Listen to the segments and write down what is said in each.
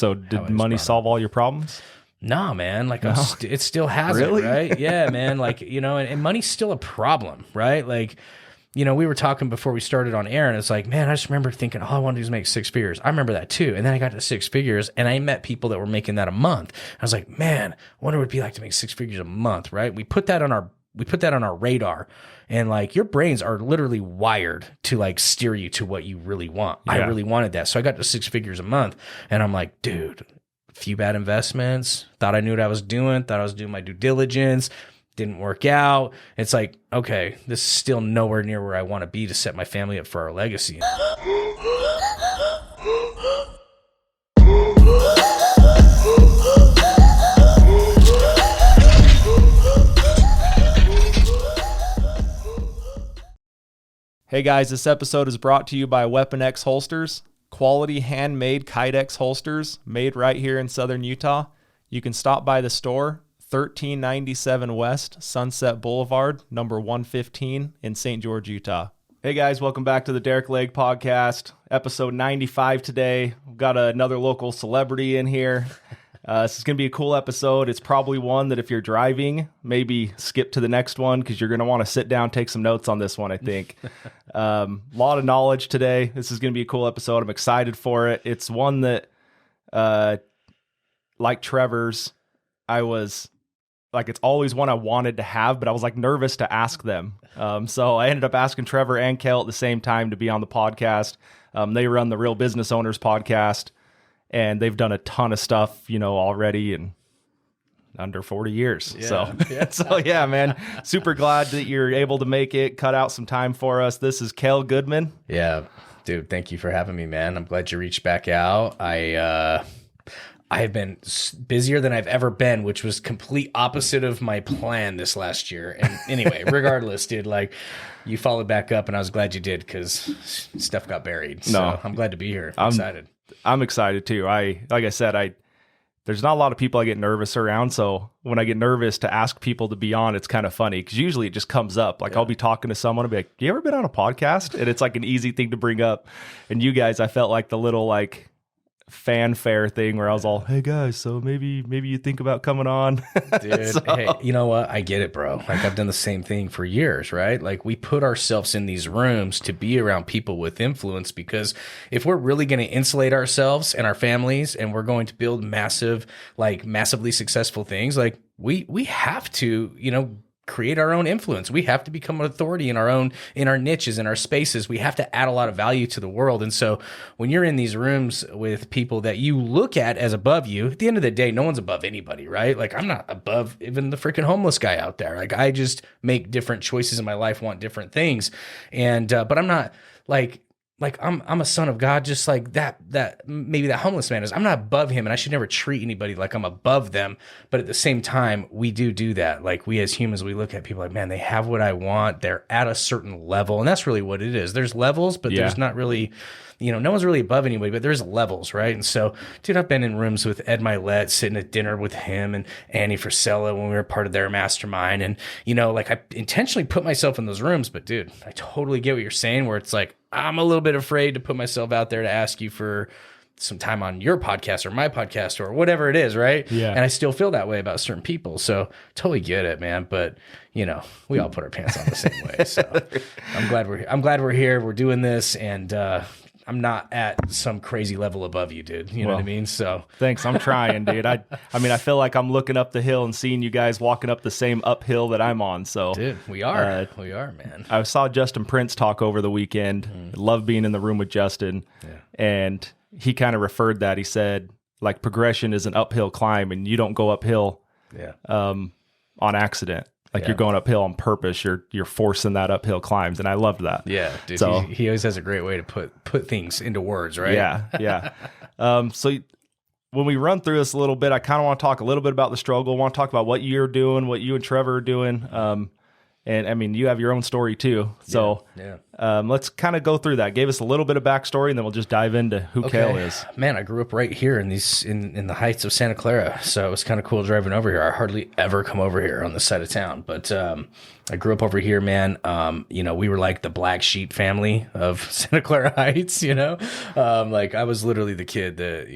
So did money solve all your problems? Nah, man. Like it still has Really? it, right? Yeah, man. Like, and money's still a problem, right? Like, we were talking before we started on air, and it's like, man, I just remember thinking, all I want to do is make 6 figures. I remember that too. And then I got to 6 figures, and I met people that were making that a month. I was like, man, I wonder what it'd be like to make 6 figures a month, right? We put that on our radar, and like your brains are literally wired to like steer you to what you really want. Yeah. I really wanted that. So I got to 6 figures a month, and I'm like, dude, a few bad investments, thought I knew what I was doing, thought I was doing my due diligence, didn't work out. It's like, okay, this is still nowhere near where I want to be to set my family up for our legacy. Hey guys, this episode is brought to you by Weapon X Holsters, quality handmade Kydex holsters made right here in Southern Utah. You can stop by the store, 1397 West Sunset Boulevard, number 115 in St. George, Utah. Hey guys, welcome back to the Derek Legg Podcast, episode 95 today. We've got another local celebrity in here. This is going to be a cool episode. It's probably one that if you're driving, maybe skip to the next one because you're going to want to sit down, take some notes on this one, I think. A lot of knowledge today. This is going to be a cool episode. I'm excited for it. It's one that, like Trevor's, it's always one I wanted to have, but I was like nervous to ask them. So I ended up asking Trevor and Kale at the same time to be on the podcast. They run the Real Business Owners podcast, and they've done a ton of stuff, already in under 40 years. Yeah. So yeah, man, super glad that you're able to make it, cut out some time for us. This is Kale Goodman. Yeah, dude, thank you for having me, man. I'm glad you reached back out. I have been busier than I've ever been, which was complete opposite of my plan this last year. And anyway, regardless, dude, like you followed back up, and I was glad you did because stuff got buried. So I'm glad to be here. I'm excited. I'm excited too. Like I said, there's not a lot of people I get nervous around. So when I get nervous to ask people to be on, it's kind of funny because usually it just comes up. Like I'll be talking to someone and be like, you ever been on a podcast? And it's like an easy thing to bring up. And you guys, I felt like the little like fanfare thing where I was all, hey guys, so maybe you think about coming on. Dude, hey, you know what? I get it, bro. Like I've done the same thing for years, right? Like we put ourselves in these rooms to be around people with influence, because if we're really going to insulate ourselves and our families and we're going to build massively successful things, like we have to, create our own influence. We have to become an authority in our niches, in our spaces. We have to add a lot of value to the world. And so when you're in these rooms with people that you look at as above you, at the end of the day, no one's above anybody, right? Like I'm not above even the freaking homeless guy out there. Like I just make different choices in my life, want different things. And, but I'm not like I'm a son of God, just like that maybe that homeless man is. I'm not above him, and I should never treat anybody like I'm above them. But at the same time, we do that. Like we as humans, we look at people like, man, they have what I want. They're at a certain level, and that's really what it is. There's levels, but there's not really, no one's really above anybody, but there's levels, right? And so, dude, I've been in rooms with Ed Milet, sitting at dinner with him and Annie Frisella when we were part of their mastermind. And, I intentionally put myself in those rooms, but dude, I totally get what you're saying, where it's like, I'm a little bit afraid to put myself out there to ask you for some time on your podcast or my podcast or whatever it is, right? Yeah. And I still feel that way about certain people. So totally get it, man. But we all put our pants on the same way. So I'm glad we're here. We're doing this, and I'm not at some crazy level above you, dude. You know what I mean? So thanks. I'm trying, dude. I feel like I'm looking up the hill and seeing you guys walking up the same uphill that I'm on. So dude, we are, man. I saw Justin Prince talk over the weekend. Love being in the room with Justin. Yeah. And he kind of referred that. He said, like, progression is an uphill climb, and you don't go uphill on accident. Like you're going uphill on purpose. You're forcing that uphill climbs, and I loved that. Yeah, dude. So he always has a great way to put things into words, right? Yeah. So when we run through this a little bit, I kind of want to talk a little bit about the struggle. I want to talk about what you're doing, what you and Trevor are doing. And I mean, you have your own story too. So let's kind of go through that. Give us a little bit of backstory, and then we'll just dive into who Kale is. Man, I grew up right here in the heights of Santa Clara. So it was kind of cool driving over here. I hardly ever come over here on this side of town, but I grew up over here, man. We were like the black sheep family of Santa Clara Heights, like I was literally the kid that,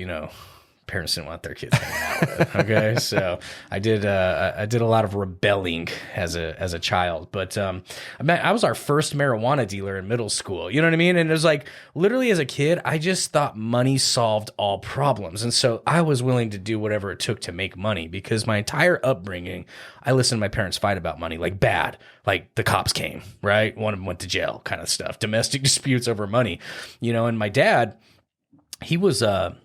parents didn't want their kids hanging out with. Okay, so I did a lot of rebelling as a child, but I was our first marijuana dealer in middle school. You know what I mean? And it was like literally as a kid, I just thought money solved all problems, and so I was willing to do whatever it took to make money because my entire upbringing, I listened to my parents fight about money like bad, like the cops came, right? One of them went to jail, kind of stuff, domestic disputes over money, and my dad. He was a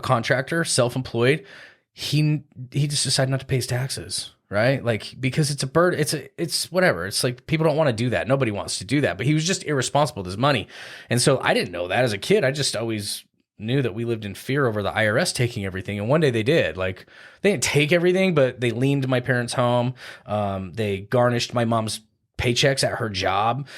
contractor, self-employed. He just decided not to pay his taxes, right? Like, because it's a bird, it's whatever. It's like people don't want to do that. Nobody wants to do that. But he was just irresponsible with his money. And so I didn't know that as a kid. I just always knew that we lived in fear over the IRS taking everything. And one day they did. Like, they didn't take everything, but they leaned my parents' home. They garnished my mom's paychecks at her job.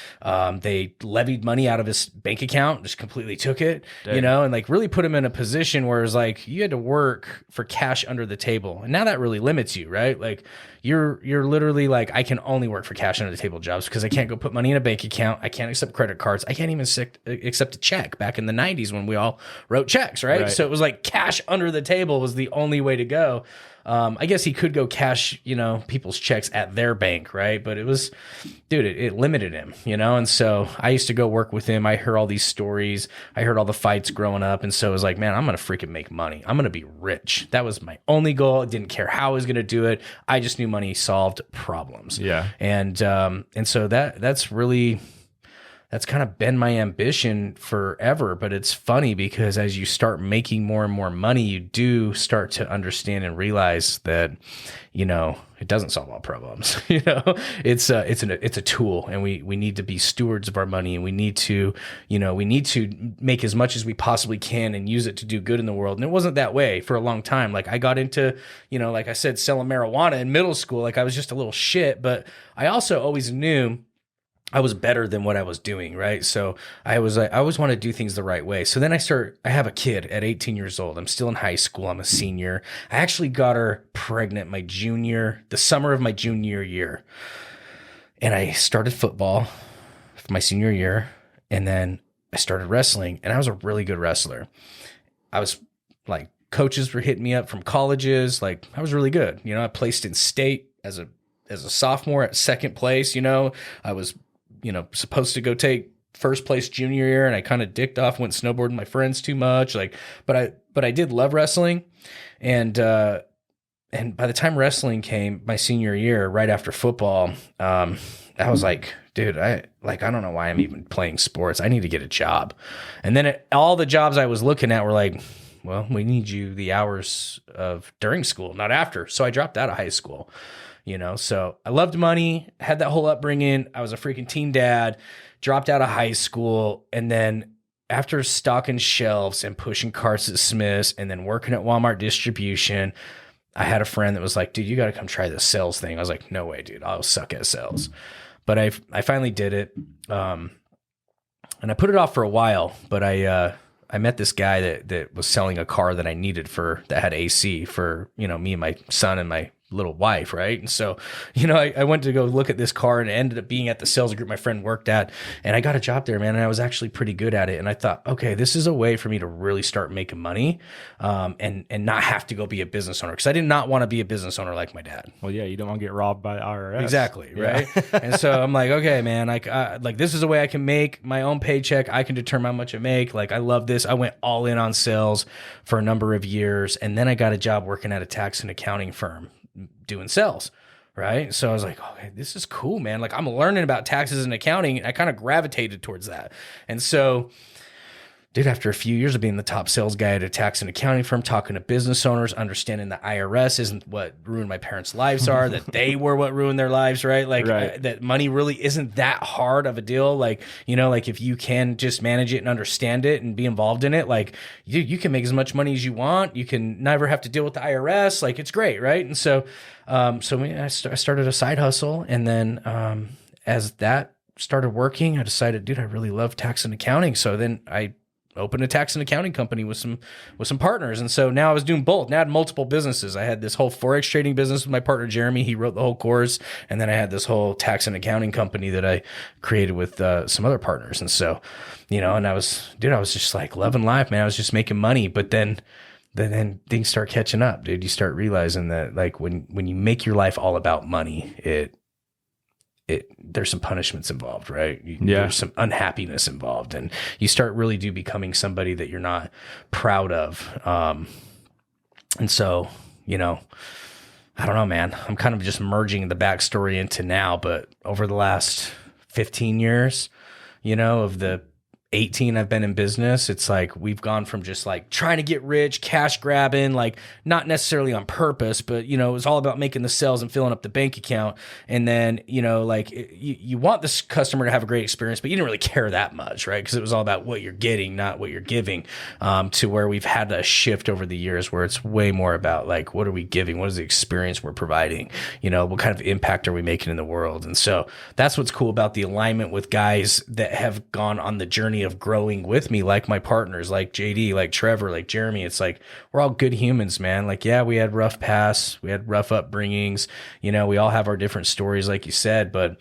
They levied money out of his bank account, just completely took it, Dang. and like really put him in a position where it's like you had to work for cash under the table. And now that really limits you, right? Like you're literally like, I can only work for cash under the table jobs because I can't go put money in a bank account. I can't accept credit cards. I can't even accept a check back in the 90s when we all wrote checks, right? So it was like cash under the table was the only way to go. I guess he could go cash, people's checks at their bank, right? But it was, dude, it limited him, And so I used to go work with him. I heard all these stories. I heard all the fights growing up. And so I was like, man, I'm going to freaking make money. I'm going to be rich. That was my only goal. I didn't care how I was going to do it. I just knew money solved problems. Yeah. And so that's kind of been my ambition forever. But it's funny because as you start making more and more money, you do start to understand and realize that, it doesn't solve all problems. It's a tool, and we need to be stewards of our money, and we need to make as much as we possibly can and use it to do good in the world. And it wasn't that way for a long time. Like I got into, like I said, selling marijuana in middle school. Like I was just a little shit, but I also always knew I was better than what I was doing, right? So I always want to do things the right way. So then I have a kid at 18 years old. I'm still in high school. I'm a senior. I actually got her pregnant the summer of my junior year. And I started football for my senior year. And then I started wrestling, and I was a really good wrestler. I was like, coaches were hitting me up from colleges. Like I was really good. I placed in state as a sophomore at second place. I was supposed to go take first place junior year, and I kind of dicked off, went snowboarding with my friends too much. But I did love wrestling. And by the time wrestling came my senior year, right after football, I was like, dude, I don't know why I'm even playing sports. I need to get a job. And then all the jobs I was looking at were like, well, we need you the hours of during school, not after. So I dropped out of high school. So I loved money, had that whole upbringing. I was a freaking teen dad, dropped out of high school. And then after stocking shelves and pushing carts at Smith's and then working at Walmart distribution, I had a friend that was like, dude, you got to come try this sales thing. I was like, no way, dude, I'll suck at sales. But I finally did it. And I put it off for a while, but I met this guy that was selling a car that I needed that had AC for, me and my son and my little wife, right? And so, I went to go look at this car, and it ended up being at the sales group my friend worked at, and I got a job there, man, and I was actually pretty good at it. And I thought, okay, this is a way for me to really start making money, and not have to go be a business owner, because I did not want to be a business owner like my dad. Well, yeah, you don't want to get robbed by the IRS. Exactly, right? Yeah. And so I'm like, okay, man, like this is a way I can make my own paycheck. I can determine how much I make. Like, I love this. I went all in on sales for a number of years, and then I got a job working at a tax and accounting firm doing sales, right? So I was like, okay, this is cool, man. Like, I'm learning about taxes and accounting, and I kind of gravitated towards that. And so, dude, after a few years of being the top sales guy at a tax and accounting firm, talking to business owners, understanding the IRS isn't what ruined my parents' lives are, that they were what ruined their lives, right? Like, right. That money really isn't that hard of a deal. Like, like if you can just manage it and understand it and be involved in it, like you can make as much money as you want. You can never have to deal with the IRS. Like, it's great, right? And so, I started a side hustle, and then as that started working, I decided, dude, I really love tax and accounting. So then I opened a tax and accounting company with some partners. And so now I was doing both. Now I had multiple businesses. I had this whole Forex trading business with my partner, Jeremy. He wrote the whole course. And then I had this whole tax and accounting company that I created with some other partners. And so, and I was just like loving life, man. I was just making money. But then then things start catching up, dude. You start realizing that like when you make your life all about money, there's some punishments involved, right? There's some unhappiness involved, and you start really becoming somebody that you're not proud of. And so, I don't know, man, I'm kind of just merging the backstory into now, but over the last 15 years, of the 18 I've been in business, it's like we've gone from just like trying to get rich, cash grabbing, like not necessarily on purpose, but it was all about making the sales and filling up the bank account. And then, like you want this customer to have a great experience, but you didn't really care that much, right? Because it was all about what you're getting, not what you're giving, to where we've had a shift over the years where it's way more about like, what are we giving? What is the experience we're providing? What kind of impact are we making in the world? And so that's what's cool about the alignment with guys that have gone on the journey of growing with me, like my partners, like JD, like Trevor, like Jeremy. It's like we're all good humans, man. Like, yeah, we had rough pasts, we had rough upbringings, we all have our different stories, like you said, but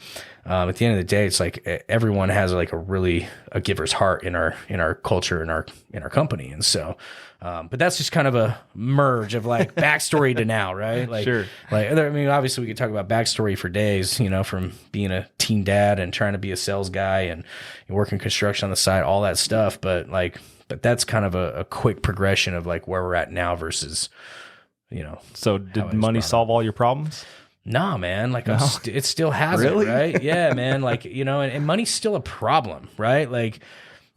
at the end of the day, it's like everyone has like a giver's heart in our culture, in our company. And so but that's just kind of a merge of like backstory to now, right? Like, sure. Like, I mean, obviously we could talk about backstory for days, from being a teen dad and trying to be a sales guy and working construction on the side, all that stuff. But that's kind of a quick progression of like where we're at now versus, So did money solve all your problems? Nah, man. Like it still has really? it, right? Yeah, man. Like, and money's still a problem, right? Like,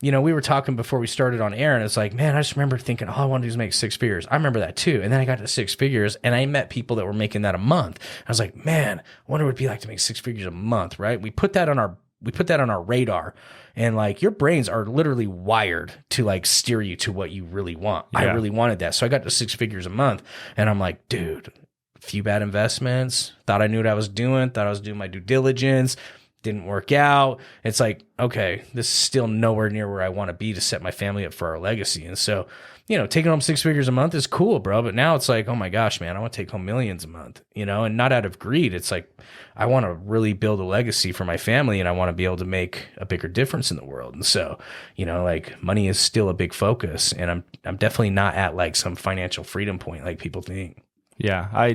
we were talking before we started on air, and it's like, man, I just remember thinking, all I want to do is make 6 figures. I remember that too. And then I got to 6 figures, and I met people that were making that a month. I was like, man, I wonder what it'd be like to make 6 figures a month, right? We put that on our radar, and like your brains are literally wired to like steer you to what you really want. Yeah. I really wanted that. So I got to 6 figures a month, and I'm like, dude, a few bad investments, thought I knew what I was doing my due diligence, didn't work out. It's like, okay, this is still nowhere near where I want to be to set my family up for our legacy. And so, taking home 6 figures a month is cool, bro. But now it's like, oh my gosh, man, I want to take home millions a month, and not out of greed. It's like, I want to really build a legacy for my family, and I want to be able to make a bigger difference in the world. And so, like money is still a big focus, and I'm definitely not at like some financial freedom point like people think. Yeah.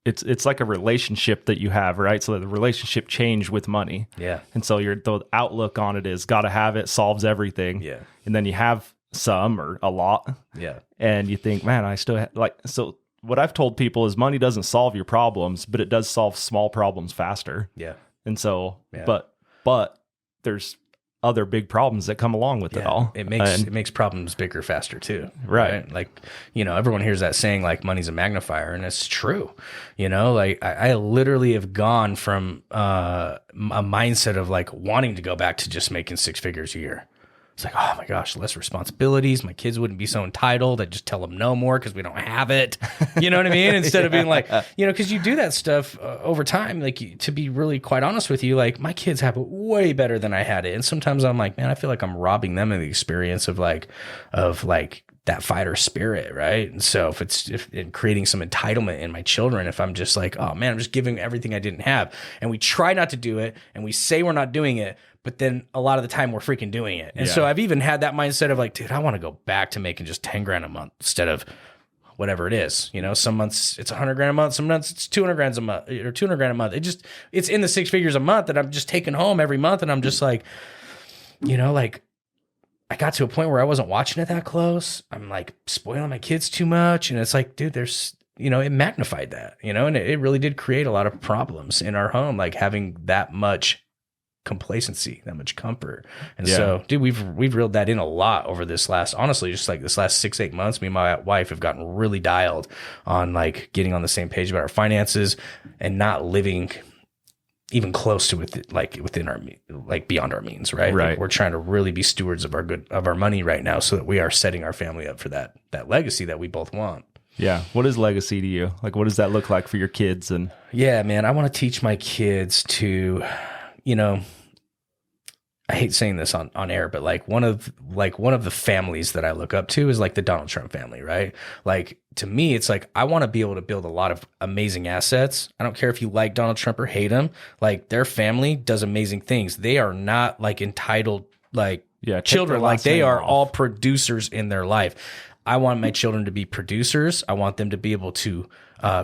It's like a relationship that you have, right? So the relationship changed with money. Yeah. And so the outlook on it is got to have it, solves everything. Yeah. And then you have some or a lot. Yeah. And you think, man, I still so what I've told people is money doesn't solve your problems, but it does solve small problems faster. Yeah. And so, but there's other big problems that come along with it all. It makes problems bigger faster too. Right. Like, everyone hears that saying like money's a magnifier, and it's true. Like I literally have gone from a mindset of like wanting to go back to just making 6 figures a year. It's like, oh my gosh, less responsibilities. My kids wouldn't be so entitled. I'd just tell them no more because we don't have it. You know what I mean? Instead of being like, because you do that stuff over time. Like, to be really quite honest with you, like my kids have it way better than I had it. And sometimes I'm like, man, I feel like I'm robbing them of the experience of that fighter spirit, right? And so if creating some entitlement in my children, if I'm just like, oh man, I'm just giving everything I didn't have, and we try not to do it, and we say we're not doing it, but then a lot of the time we're freaking doing it. And so I've even had that mindset of like, dude, I want to go back to making just 10 grand a month instead of whatever it is. Some months it's 100 grand a month, some months it's 200 grand a month or 200 grand a month. It's in the 6 figures a month that I'm just taking home every month. And I'm just like, like I got to a point where I wasn't watching it that close. I'm like spoiling my kids too much. And it's like, dude, there's, it magnified that, and it really did create a lot of problems in our home, like having that much complacency, that much comfort. And so, dude, we've reeled that in a lot over this last 6-8 months. Me and my wife have gotten really dialed on like getting on the same page about our finances and not living even close to within our, like beyond our means, right? Right. Like we're trying to really be stewards of our money right now, so that we are setting our family up for that legacy that we both want. Yeah. What is legacy to you? Like, what does that look like for your kids? And yeah, man, I want to teach my kids to, I hate saying this on air, but like one of the families that I look up to is like the Donald Trump family, right? Like to me, it's like, I want to be able to build a lot of amazing assets. I don't care if you like Donald Trump or hate him. Like their family does amazing things. They are not like entitled, like children. Like they are all producers in their life. I want my children to be producers. I want them to be able to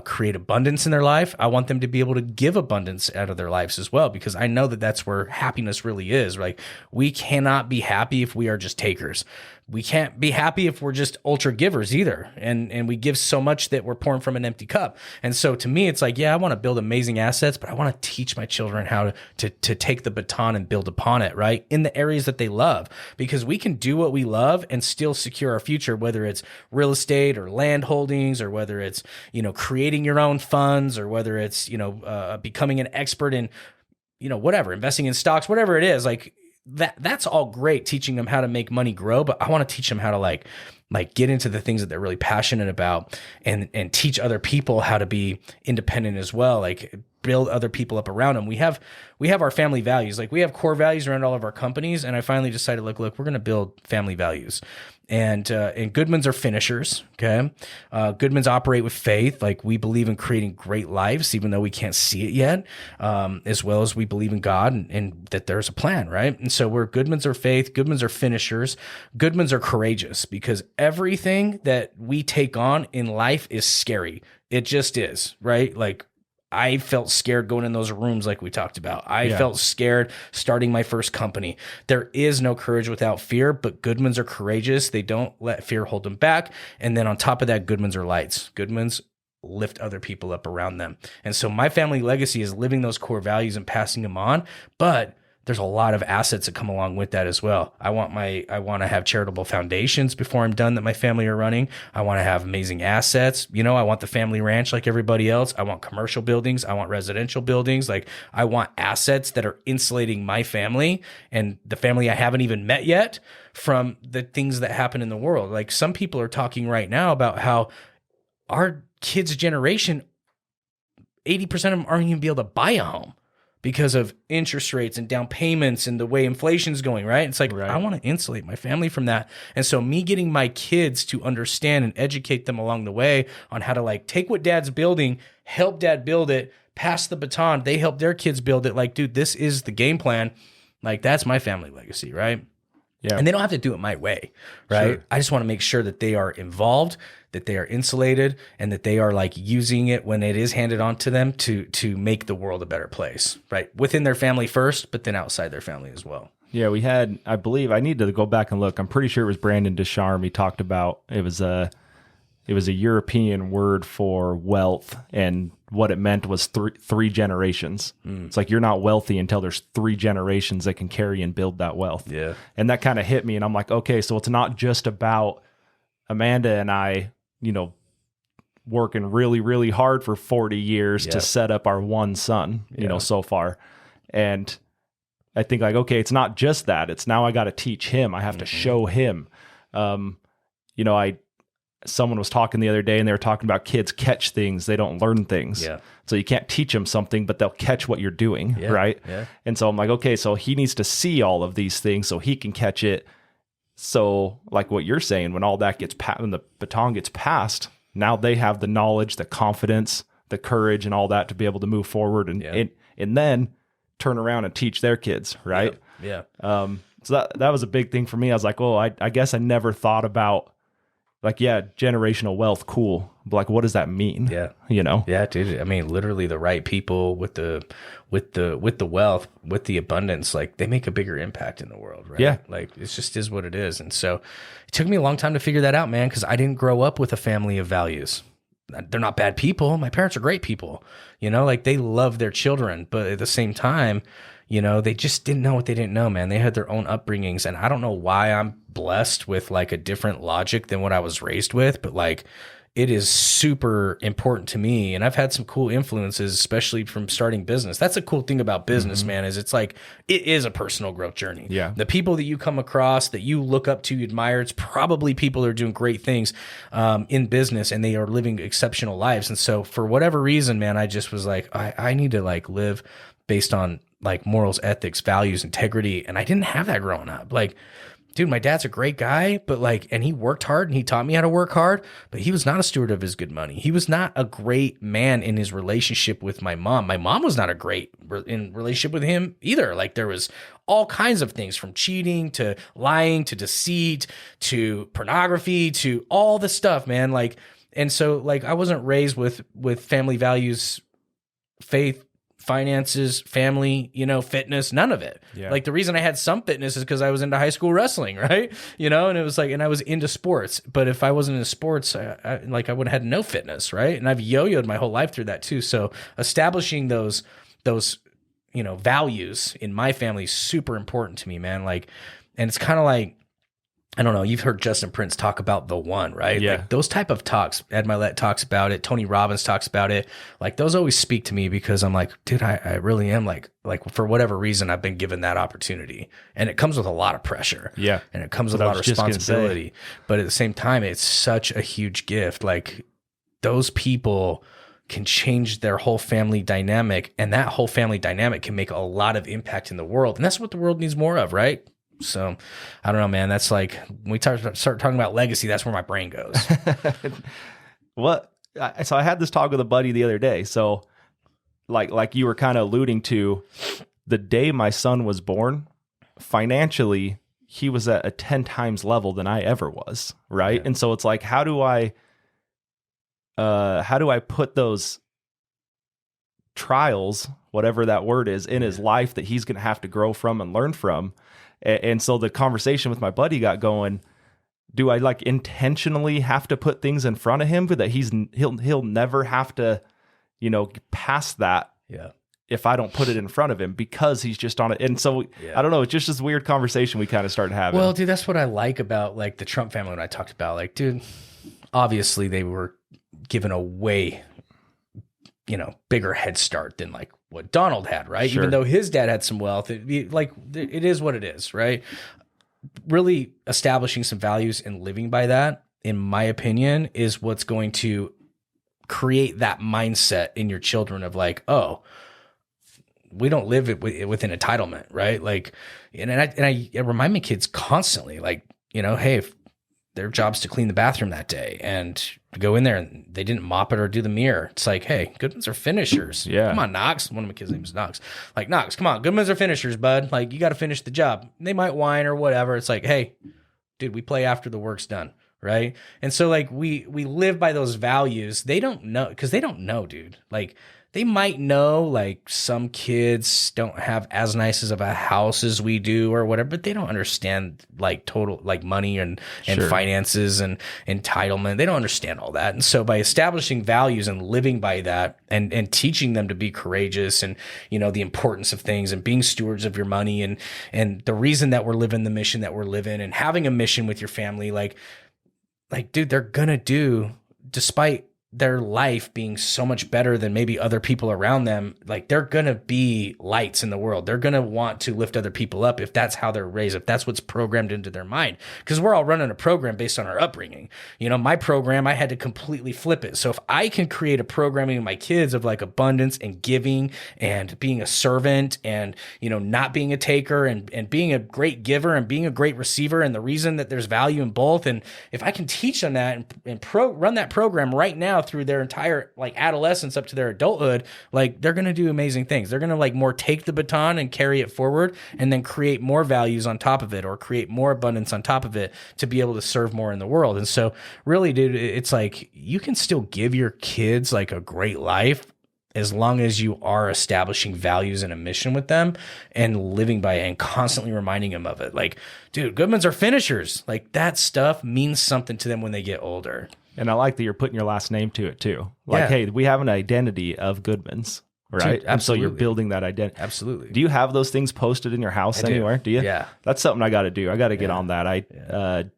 create abundance in their life. I want them to be able to give abundance out of their lives as well, because I know that that's where happiness really is. Like, we cannot be happy if we are just takers. We can't be happy if we're just ultra givers either. And we give so much that we're pouring from an empty cup. And so to me, it's like, yeah, I want to build amazing assets, but I want to teach my children how to take the baton and build upon it, right? In the areas that they love, because we can do what we love and still secure our future, whether it's real estate or land holdings, or whether it's, creating your own funds, or whether it's, becoming an expert in, whatever, investing in stocks, whatever it is. Like, that's all great, teaching them how to make money grow, but I want to teach them how to like get into the things that they're really passionate about, and teach other people how to be independent as well. Like, build other people up around them. We have our family values. Like, we have core values around all of our companies. And I finally decided, look, we're going to build family values. And Goodmans are finishers. Okay. Goodmans operate with faith. Like, we believe in creating great lives, even though we can't see it yet. As well as we believe in God and that there's a plan, right? And so Goodmans are faith. Goodmans are finishers. Goodmans are courageous, because everything that we take on in life is scary. It just is, right? Like, I felt scared going in those rooms like we talked about. I felt scared starting my first company. There is no courage without fear, but Goodmans are courageous. They don't let fear hold them back. And then on top of that, Goodmans are lights. Goodmans lift other people up around them. And so my family legacy is living those core values and passing them on, but there's a lot of assets that come along with that as well. I want to have charitable foundations before I'm done that my family are running. I want to have amazing assets. I want the family ranch like everybody else. I want commercial buildings. I want residential buildings. Like, I want assets that are insulating my family and the family I haven't even met yet from the things that happen in the world. Like, some people are talking right now about how our kids' generation, 80% of them aren't even be able to buy a home, because of interest rates and down payments and the way inflation's going, right? It's like, right. I want to insulate my family from that. And so me getting my kids to understand and educate them along the way on how to like take what dad's building, help dad build it, pass the baton, they help their kids build it. Like, dude, this is the game plan. Like, that's my family legacy, right? Yeah. And they don't have to do it my way, right? Sure. I just want to make sure that they are involved, that they are insulated, and that they are like using it when it is handed on to them to make the world a better place, right? Within their family first, but then outside their family as well. Yeah, we had, I believe, I need to go back and look. I'm pretty sure it was Brandon Descharme. He talked about, it was a European word for wealth, and what it meant was three generations. It's like, you're not wealthy until there's 3 generations that can carry and build that wealth. Yeah. And that kind of hit me, and I'm like, okay, so it's not just about Amanda and I, working really, really hard for 40 years to set up our one son, so far. And I think like, okay, it's not just that. It's now I got to teach him. I have to show him. Someone was talking the other day, and they were talking about kids catch things. They don't learn things. Yeah. So you can't teach them something, but they'll catch what you're doing. Yeah. Right. Yeah. And so I'm like, okay, so he needs to see all of these things so he can catch it. So like what you're saying, when all that gets when the baton gets passed, now they have the knowledge, the confidence, the courage, and all that to be able to move forward and then turn around and teach their kids. Right. Yep. Yeah. So that was a big thing for me. I was like, oh, I guess I never thought about, like, yeah, generational wealth, cool. But like, what does that mean? Yeah. Yeah, dude. I mean, literally the right people with the wealth, with the abundance, like, they make a bigger impact in the world, right? Yeah. Like, it just is what it is. And so it took me a long time to figure that out, man, because I didn't grow up with a family of values. They're not bad people. My parents are great people, like, they love their children, but at the same time, they just didn't know what they didn't know, man. They had their own upbringings, and I don't know why I'm blessed with like a different logic than what I was raised with, but like, it is super important to me. And I've had some cool influences, especially from starting business. That's a cool thing about business, man, is it's like, it is a personal growth journey. Yeah. The people that you come across, that you look up to, you admire, it's probably people that are doing great things in business, and they are living exceptional lives. And so for whatever reason, man, I just was like, I need to like live based on like morals, ethics, values, integrity. And I didn't have that growing up. Like, dude, my dad's a great guy, but like, and he worked hard and he taught me how to work hard, but he was not a steward of his good money. He was not a great man in his relationship with my mom. My mom was not a great in relationship with him either. Like there was all kinds of things from cheating to lying to deceit to pornography to all the stuff, man. Like, and so like I wasn't raised with family values, faith, finances, family, fitness, none of it. Yeah. Like the reason I had some fitness is because I was into high school wrestling, right? And it was like, and I was into sports, but if I wasn't into sports, I would have had no fitness, right? And I've yo-yoed my whole life through that too. So establishing those values in my family is super important to me, man. Like, and it's kind of like, I don't know, you've heard Justin Prince talk about the one, right? Yeah. Like those type of talks, Ed Mylett talks about it, Tony Robbins talks about it. Like those always speak to me because I'm like, dude, I really am like for whatever reason, I've been given that opportunity. And it comes with a lot of pressure. Yeah. And it comes with a lot of responsibility. But at the same time, it's such a huge gift. Like those people can change their whole family dynamic, and that whole family dynamic can make a lot of impact in the world. And that's what the world needs more of, right? So I don't know, man. That's like when we start talking about legacy, that's where my brain goes. So I had this talk with a buddy the other day. So like you were kind of alluding to, the day my son was born, financially, he was at a 10 times level than I ever was. Right. Yeah. And so it's like, how do I put those trials, whatever that word is, in his life that he's going to have to grow from and learn from? And so the conversation with my buddy got going, do I like intentionally have to put things in front of him that he'll never have to, pass that if I don't put it in front of him because he's just on it. And so I don't know, it's just this weird conversation we kind of started having. Well, dude, that's what I like about like the Trump family when I talked about like, dude, obviously they were given a way, bigger head start than like what Donald had, right? Sure. Even though his dad had some wealth, it is what it is, right? Really establishing some values and living by that, in my opinion, is what's going to create that mindset in your children of like, oh, we don't live with an entitlement, right? Like, and I remind my kids constantly, like, hey, if their job's to clean the bathroom that day and go in there and they didn't mop it or do the mirror. It's like, hey, Goodmans are finishers. Yeah. Come on, Knox. One of my kids' names is Knox. Like, Knox, come on. Goodmans are finishers, bud. Like, you got to finish the job. They might whine or whatever. It's like, hey, dude, we play after the work's done. Right. And so like we live by those values. They don't know, because they don't know, dude. Like, they might know like some kids don't have as nice of a house as we do or whatever, but they don't understand like total like money and Sure. finances and entitlement. They don't understand all that. And so by establishing values and living by that and teaching them to be courageous and, the importance of things and being stewards of your money and the reason that we're living the mission that we're living and having a mission with your family, like, dude, they're going to do, despite their life being so much better than maybe other people around them, like they're going to be lights in the world. They're going to want to lift other people up if that's how they're raised, if that's what's programmed into their mind. Because we're all running a program based on our upbringing. My program, I had to completely flip it. So if I can create a programming in my kids of like abundance and giving and being a servant and, not being a taker and being a great giver and being a great receiver, and the reason that there's value in both. And if I can teach them that and run that program right now through their entire like adolescence up to their adulthood, like they're going to do amazing things. They're going to like more take the baton and carry it forward and then create more values on top of it or create more abundance on top of it to be able to serve more in the world. And so really, dude, it's like you can still give your kids like a great life as long as you are establishing values and a mission with them and living by it and constantly reminding them of it. Like, dude, Goodmans are finishers. Like that stuff means something to them when they get older. And I like that you're putting your last name to it too. Like, Yeah. hey, we have an identity of Goodmans, right? Dude, and so you're absolutely. building that identity. Absolutely. Do you have those things posted in your house I do. anywhere? Do you? Yeah. That's something I got to do. I got to get on that.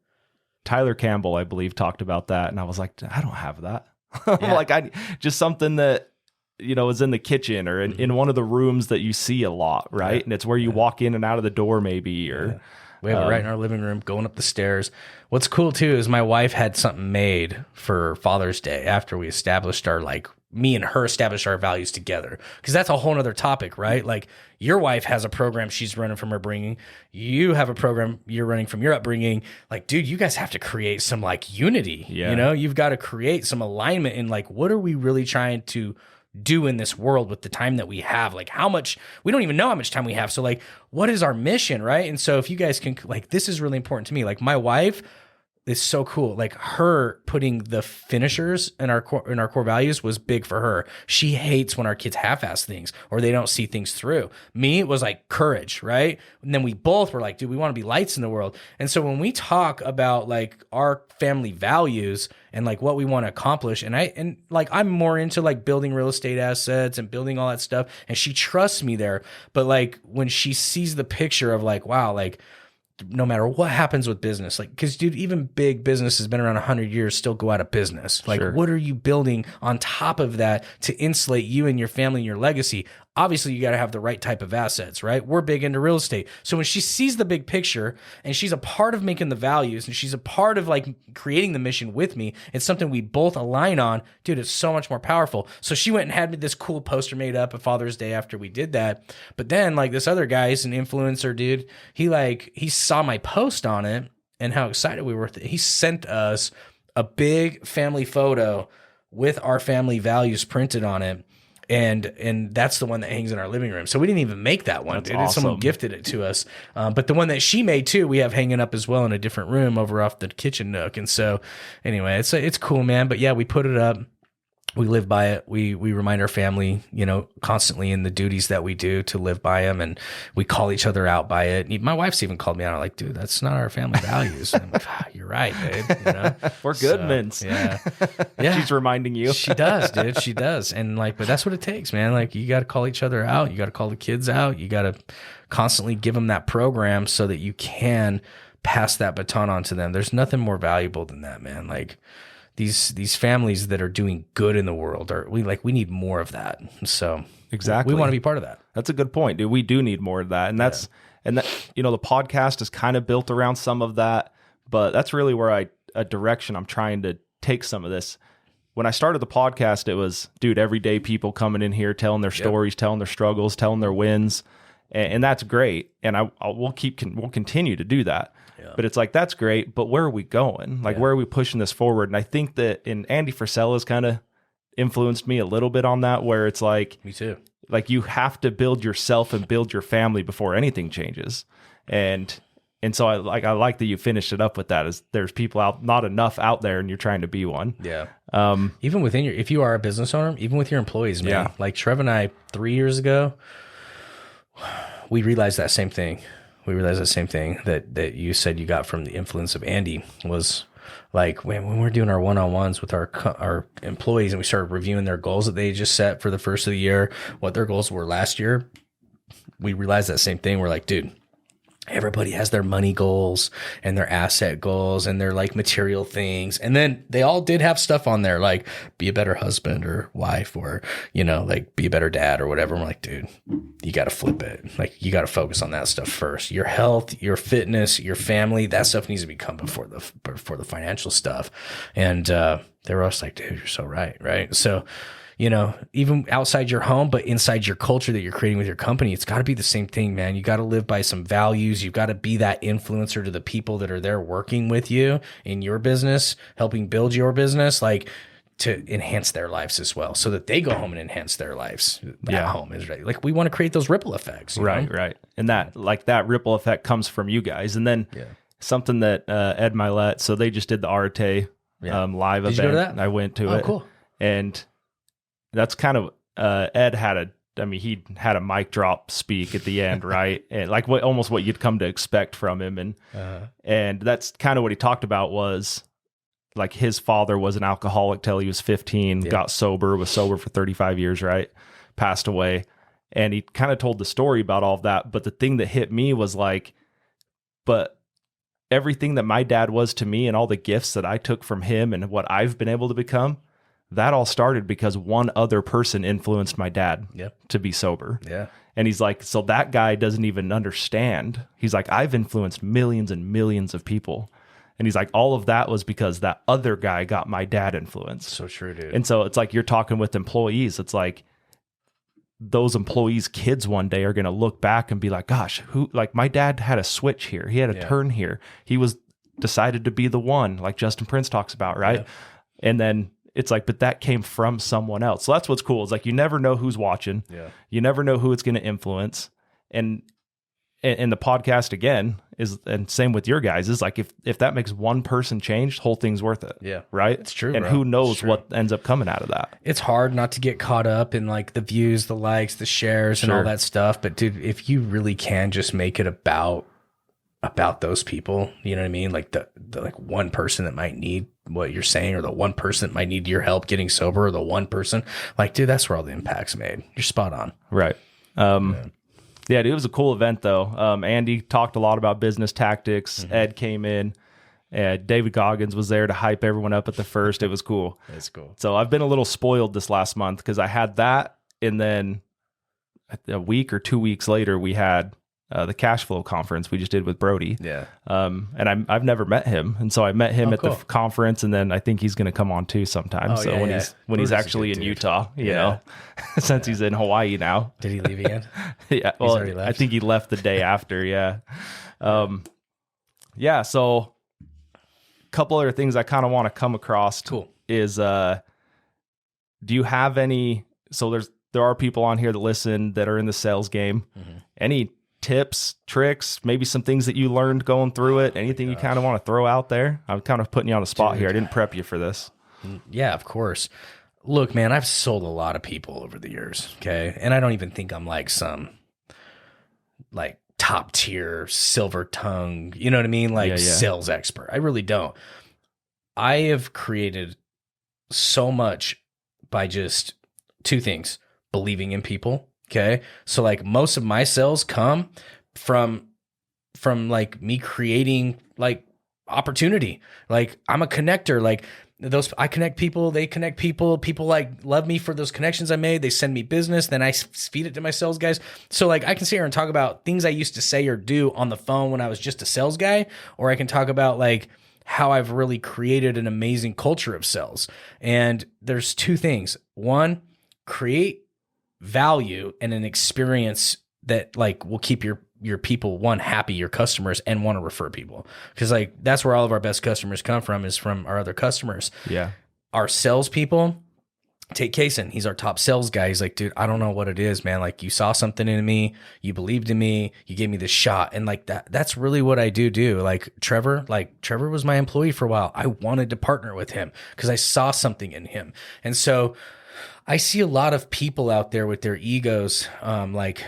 Tyler Campbell, I believe, talked about that, and I was like, I don't have that. Yeah. Like, I just something that is in the kitchen or in one of the rooms that you see a lot, right? Yeah. And it's where you walk in and out of the door, maybe, or We have it right in our living room, going up the stairs. What's cool too is my wife had something made for Father's Day after we established our, like, me and her established our values together. Because that's a whole nother topic, right? Like, your wife has a program she's running from her upbringing. You have a program you're running from your upbringing. Like, dude, you guys have to create some, like, unity. Yeah. You know, you've got to create some alignment in, like, what are we really trying to do in this world with the time that we have? Like, how much, we don't even know how much time we have. So, like, what is our mission, right? And so if you guys can, like, this is really important to me. Like, my wife is so cool. Like, her putting the finishers in our core values was big for her. She hates when our kids half-ass things or they don't see things through. Me, it was like courage, right? And then we both were like, dude, we want to be lights in the world. And so when we talk about, like, our family values and, like, what we want to accomplish, and like, I'm more into, like, building real estate assets and building all that stuff, and she trusts me there. But, like, when she sees the picture of, like, wow, like, no matter what happens with business, like, because, dude, even big business has been around 100 years, still go out of business. Like, Sure. What are you building on top of that to insulate you and your family and your legacy? Obviously, you got to have the right type of assets, right? We're big into real estate. So when she sees the big picture and she's a part of making the values and she's a part of, like, creating the mission with me, it's something we both align on, dude, it's so much more powerful. So she went and had me this cool poster made up at Father's Day after we did that. But then, like, this other guy is an influencer, dude. He saw my post on it and how excited we were with it. He sent us a big family photo with our family values printed on it. And that's the one that hangs in our living room. So we didn't even make that one. That's Dude. awesome. Someone gifted it to us. But the one that she made too, we have hanging up as well in a different room over off the kitchen nook. And so anyway, it's cool, man. But yeah, we put it up. We live by it. We remind our family, you know, constantly in the duties that we do to live by them, and we call each other out by it. My wife's even called me out, like, dude, that's not our family values. I'm like, you're right, babe. You know? We're Goodmans. So, yeah. She's reminding you. She does, dude. She does. And, like, but that's what it takes, man. Like, you got to call each other out. You got to call the kids out. You got to constantly give them that program so that you can pass that baton on to them. There's nothing more valuable than that, man. Like, these families that are doing good in the world we need more of that. So Exactly. we want to be part of that. That's a good point, dude. We do need more of that. And that's, and that, you know, the podcast is kind of built around some of that, but that's really where a direction I'm trying to take some of this. When I started the podcast, it was, dude, everyday people coming in here, telling their stories, telling their struggles, telling their wins. And that's great. And we'll continue to do that. Yeah. But it's like, that's great, but where are we going? Like, where are we pushing this forward? And I think that Andy Frisella's kind of influenced me a little bit on that, where it's like, Me too. Like, you have to build yourself and build your family before anything changes. And so I like that you finished it up with that, is there's people not enough out there, and you're trying to be one. Yeah. Even within if you are a business owner, even with your employees, man, like Trev and I, 3 years ago, we realized that same thing. That you said you got from the influence of Andy was, like, when we're doing our one-on-ones with our employees and we started reviewing their goals that they just set for the first of the year, what their goals were last year, we realized that same thing. We're like, dude, everybody has their money goals and their asset goals and their, like, material things. And then they all did have stuff on there, like, be a better husband or wife, or, you know, like, be a better dad or whatever. I'm like, dude, you got to flip it. Like, you got to focus on that stuff first. Your health, your fitness, your family, that stuff needs to become before the financial stuff. And they were always like, dude, you're so right. Right. So, you know, even outside your home, but inside your culture that you're creating with your company, it's got to be the same thing, man. You got to live by some values. You've got to be that influencer to the people that are there working with you in your business, helping build your business, like, to enhance their lives as well, so that they go home and enhance their lives at home. Is right. Like, we want to create those ripple effects. Right. And that ripple effect comes from you guys. And then something that Ed Milet, so they just did the Arte live event. Did you go to that? I went to it. Cool. And that's kind of, Ed he had a mic drop speak at the end, right? And like almost what you'd come to expect from him. And that's kind of what he talked about, was like, his father was an alcoholic till he was 15, got sober, was sober for 35 years, right? Passed away. And he kind of told the story about all of that. But the thing that hit me was like, but everything that my dad was to me and all the gifts that I took from him and what I've been able to become, that all started because one other person influenced my dad to be sober. Yeah. And he's like, so that guy doesn't even understand. He's like, I've influenced millions and millions of people. And he's like, all of that was because that other guy got my dad influenced. So true, dude. And so it's like you're talking with employees. It's like those employees' kids one day are going to look back and be like, gosh, like my dad had a switch here. He had a turn here. He was decided to be the one, like Justin Prince talks about, right? Yeah. And then it's like, but that came from someone else. So that's what's cool. It's like you never know who's watching. Yeah. You never know who it's going to influence. And the podcast again is, and same with your guys, is like if that makes one person change, the whole thing's worth it. Yeah. Right? It's true. And bro. who knows what ends up coming out of that. It's hard not to get caught up in like the views, the likes, the shares, and all that stuff. But dude, if you really can just make it about those people, you know what I mean? Like the like one person that might need what you're saying, or the one person that might need your help getting sober, or the one person, like, dude, that's where all the impact's made. You're spot on. Right. Yeah, dude, it was a cool event though. Andy talked a lot about business tactics. Mm-hmm. Ed came in. David Goggins was there to hype everyone up at the first. It was cool. It's cool. So I've been a little spoiled this last month because I had that, and then a week or 2 weeks later we had the cash flow conference we just did with Brody. Yeah. And I've never met him, and so I met him at the conference, and then I think he's going to come on too sometime. When he's actually in Utah, you know, since he's in Hawaii now. Did he leave again? Yeah. Well, I think he left the day after. Yeah. Yeah. So a couple other things I kind of want to come across. Cool. Is do you have any? So there are people on here that listen that are in the sales game. Mm-hmm. Any tips, tricks, maybe some things that you learned going through it? Anything you kind of want to throw out there? I'm kind of putting you on the spot here. I didn't prep you for this. Yeah, of course. Look, man, I've sold a lot of people over the years. Okay. And I don't even think I'm like some like top tier silver tongue, you know what I mean? Like sales expert. I really don't. I have created so much by just two things: believing in people. Okay. So like most of my sales come from like me creating like opportunity. Like I'm a connector. Like I connect people, they connect people. People like love me for those connections I made. They send me business. Then I feed it to my sales guys. So like I can sit here and talk about things I used to say or do on the phone when I was just a sales guy, or I can talk about like how I've really created an amazing culture of sales. And there's two things. One, create value and an experience that like will keep your people, one, happy, your customers, and want to refer people. Because like that's where all of our best customers come from, is from our other customers. Yeah. Our salespeople, take Kaysen, he's our top sales guy. He's like, dude, I don't know what it is, man. Like you saw something in me, you believed in me, you gave me this shot. And like that's really what I do. Like Trevor was my employee for a while. I wanted to partner with him because I saw something in him. And so I see a lot of people out there with their egos, like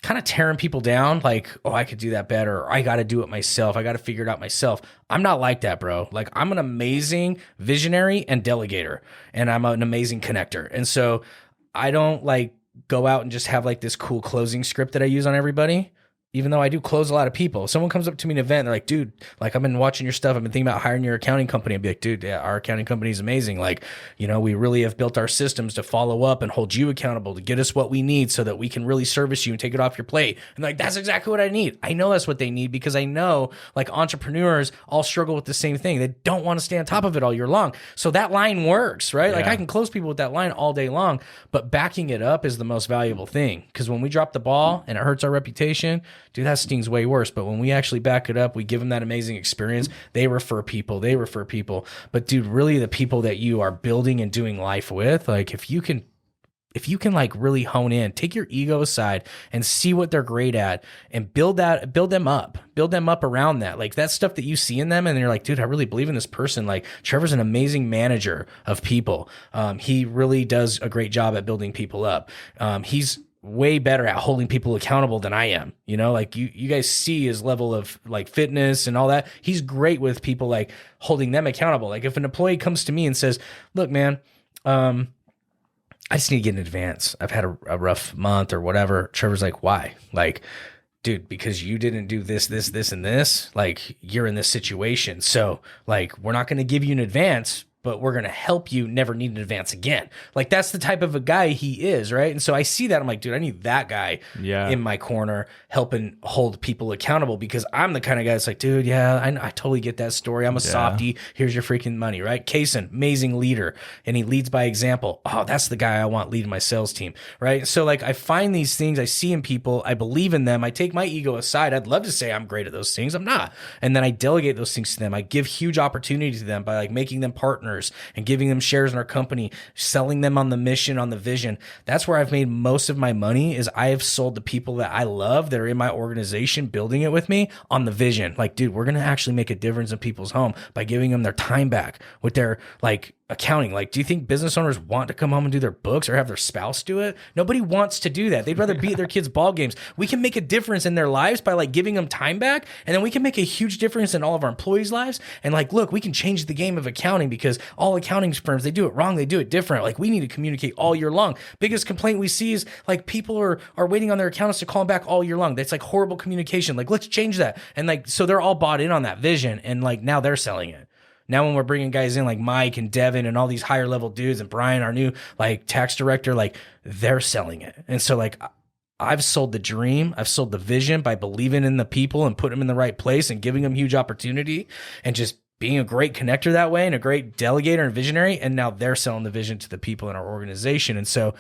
kind of tearing people down. Like, oh, I could do that better. Or I got to do it myself. I got to figure it out myself. I'm not like that, bro. Like I'm an amazing visionary and delegator, and I'm an amazing connector. And so I don't like go out and just have like this cool closing script that I use on everybody. Even though I do close a lot of people. If someone comes up to me in an event, they're like, dude, like I've been watching your stuff. I've been thinking about hiring your accounting company. I'd be like, dude, yeah, our accounting company is amazing. Like, you know, we really have built our systems to follow up and hold you accountable to get us what we need so that we can really service you and take it off your plate. And like, that's exactly what I need. I know that's what they need because I know like entrepreneurs all struggle with the same thing. They don't want to stay on top of it all year long. So that line works, right? Yeah. Like I can close people with that line all day long, but backing it up is the most valuable thing. Because when we drop the ball and it hurts our reputation, dude, that stings way worse. But when we actually back it up, we give them that amazing experience. They refer people. But dude, really the people that you are building and doing life with, like if you can like really hone in, take your ego aside and see what they're great at and build them up around that. Like that stuff that you see in them and you're like, dude, I really believe in this person. Like Trevor's an amazing manager of people. He really does a great job at building people up. He's way better at holding people accountable than I am. You know, like you guys see his level of like fitness and all that. He's great with people like holding them accountable. Like if an employee comes to me and says, look, man, I just need to get in advance. I've had a rough month or whatever. Trevor's like, why? Like, dude, because you didn't do this, and this, like you're in this situation. So like, we're not going to give you an advance, but we're going to help you never need an advance again. Like, that's the type of a guy he is, right? And so I see that. I'm like, dude, I need that guy in my corner helping hold people accountable, because I'm the kind of guy that's like, dude, yeah, I totally get that story. I'm a softie. Here's your freaking money, right? Kaysen, amazing leader, and he leads by example. Oh, that's the guy I want leading my sales team, right? So like, I find these things, I see in people, I believe in them. I take my ego aside. I'd love to say I'm great at those things. I'm not. And then I delegate those things to them. I give huge opportunity to them by like making them partners and giving them shares in our company, selling them on the mission, on the vision. That's where I've made most of my money, is I have sold the people that I love that are in my organization building it with me on the vision. Like, dude, we're going to actually make a difference in people's home by giving them their time back with their like accounting. Like, do you think business owners want to come home and do their books or have their spouse do it? Nobody wants to do that. They'd rather be at their kids' ball games. We can make a difference in their lives by like giving them time back. And then we can make a huge difference in all of our employees' lives. And like, look, we can change the game of accounting, because all accounting firms, they do it wrong. They do it different. Like, we need to communicate all year long. Biggest complaint we see is like people are waiting on their accountants to call them back all year long. That's like horrible communication. Like, let's change that. And like, so they're all bought in on that vision. And like, now they're selling it. Now when we're bringing guys in like Mike and Devin and all these higher level dudes, and Brian, our new like tax director, like, they're selling it. And so like, I've sold the dream. I've sold the vision by believing in the people and putting them in the right place and giving them huge opportunity and just being a great connector that way and a great delegator and visionary. And now they're selling the vision to the people in our organization. And so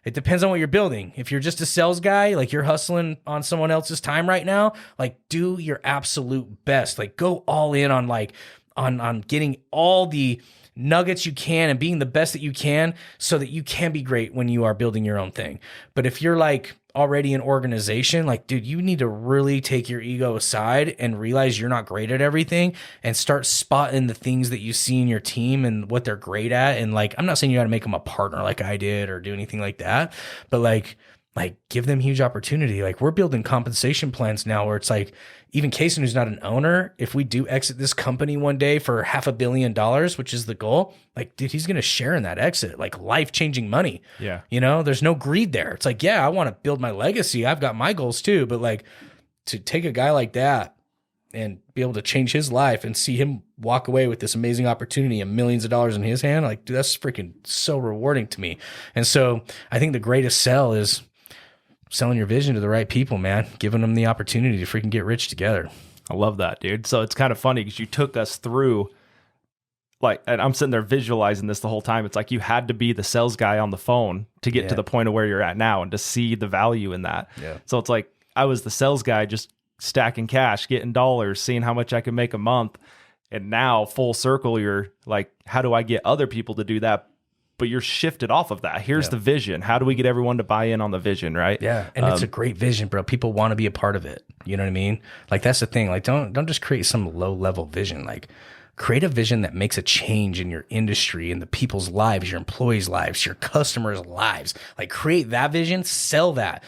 it depends on what you're building. If you're just a sales guy, like you're hustling on someone else's time right now, like do your absolute best. Like go all in on like, on getting all the nuggets you can and being the best that you can so that you can be great when you are building your own thing. But if you're like already an organization, like, dude, you need to really take your ego aside and realize you're not great at everything and start spotting the things that you see in your team and what they're great at. And like, I'm not saying you got to make them a partner like I did or do anything like that, but like give them huge opportunity. Like we're building compensation plans now where it's like, even Kaysen, who's not an owner, if we do exit this company one day for $500 million, which is the goal, like, dude, he's going to share in that exit, like life-changing money. Yeah. You know, there's no greed there. It's like, yeah, I want to build my legacy. I've got my goals too. But like to take a guy like that and be able to change his life and see him walk away with this amazing opportunity and millions of dollars in his hand, like, dude, that's freaking so rewarding to me. And so I think the greatest sell is selling your vision to the right people, man, giving them the opportunity to freaking get rich together. I love that, dude. So it's kind of funny because you took us through, like, and I'm sitting there visualizing this the whole time. It's like you had to be the sales guy on the phone to get to the point of where you're at now and to see the value in that. Yeah. So it's like I was the sales guy just stacking cash, getting dollars, seeing how much I could make a month. And now full circle, you're like, how do I get other people to do that? But you're shifted off of that. Here's the vision. How do we get everyone to buy in on the vision, right? Yeah. And it's a great vision, bro. People want to be a part of it. You know what I mean? Like, that's the thing. Like, don't just create some low level vision. Like, create a vision that makes a change in your industry, in the people's lives, your employees' lives, your customers' lives. Like, create that vision, sell that.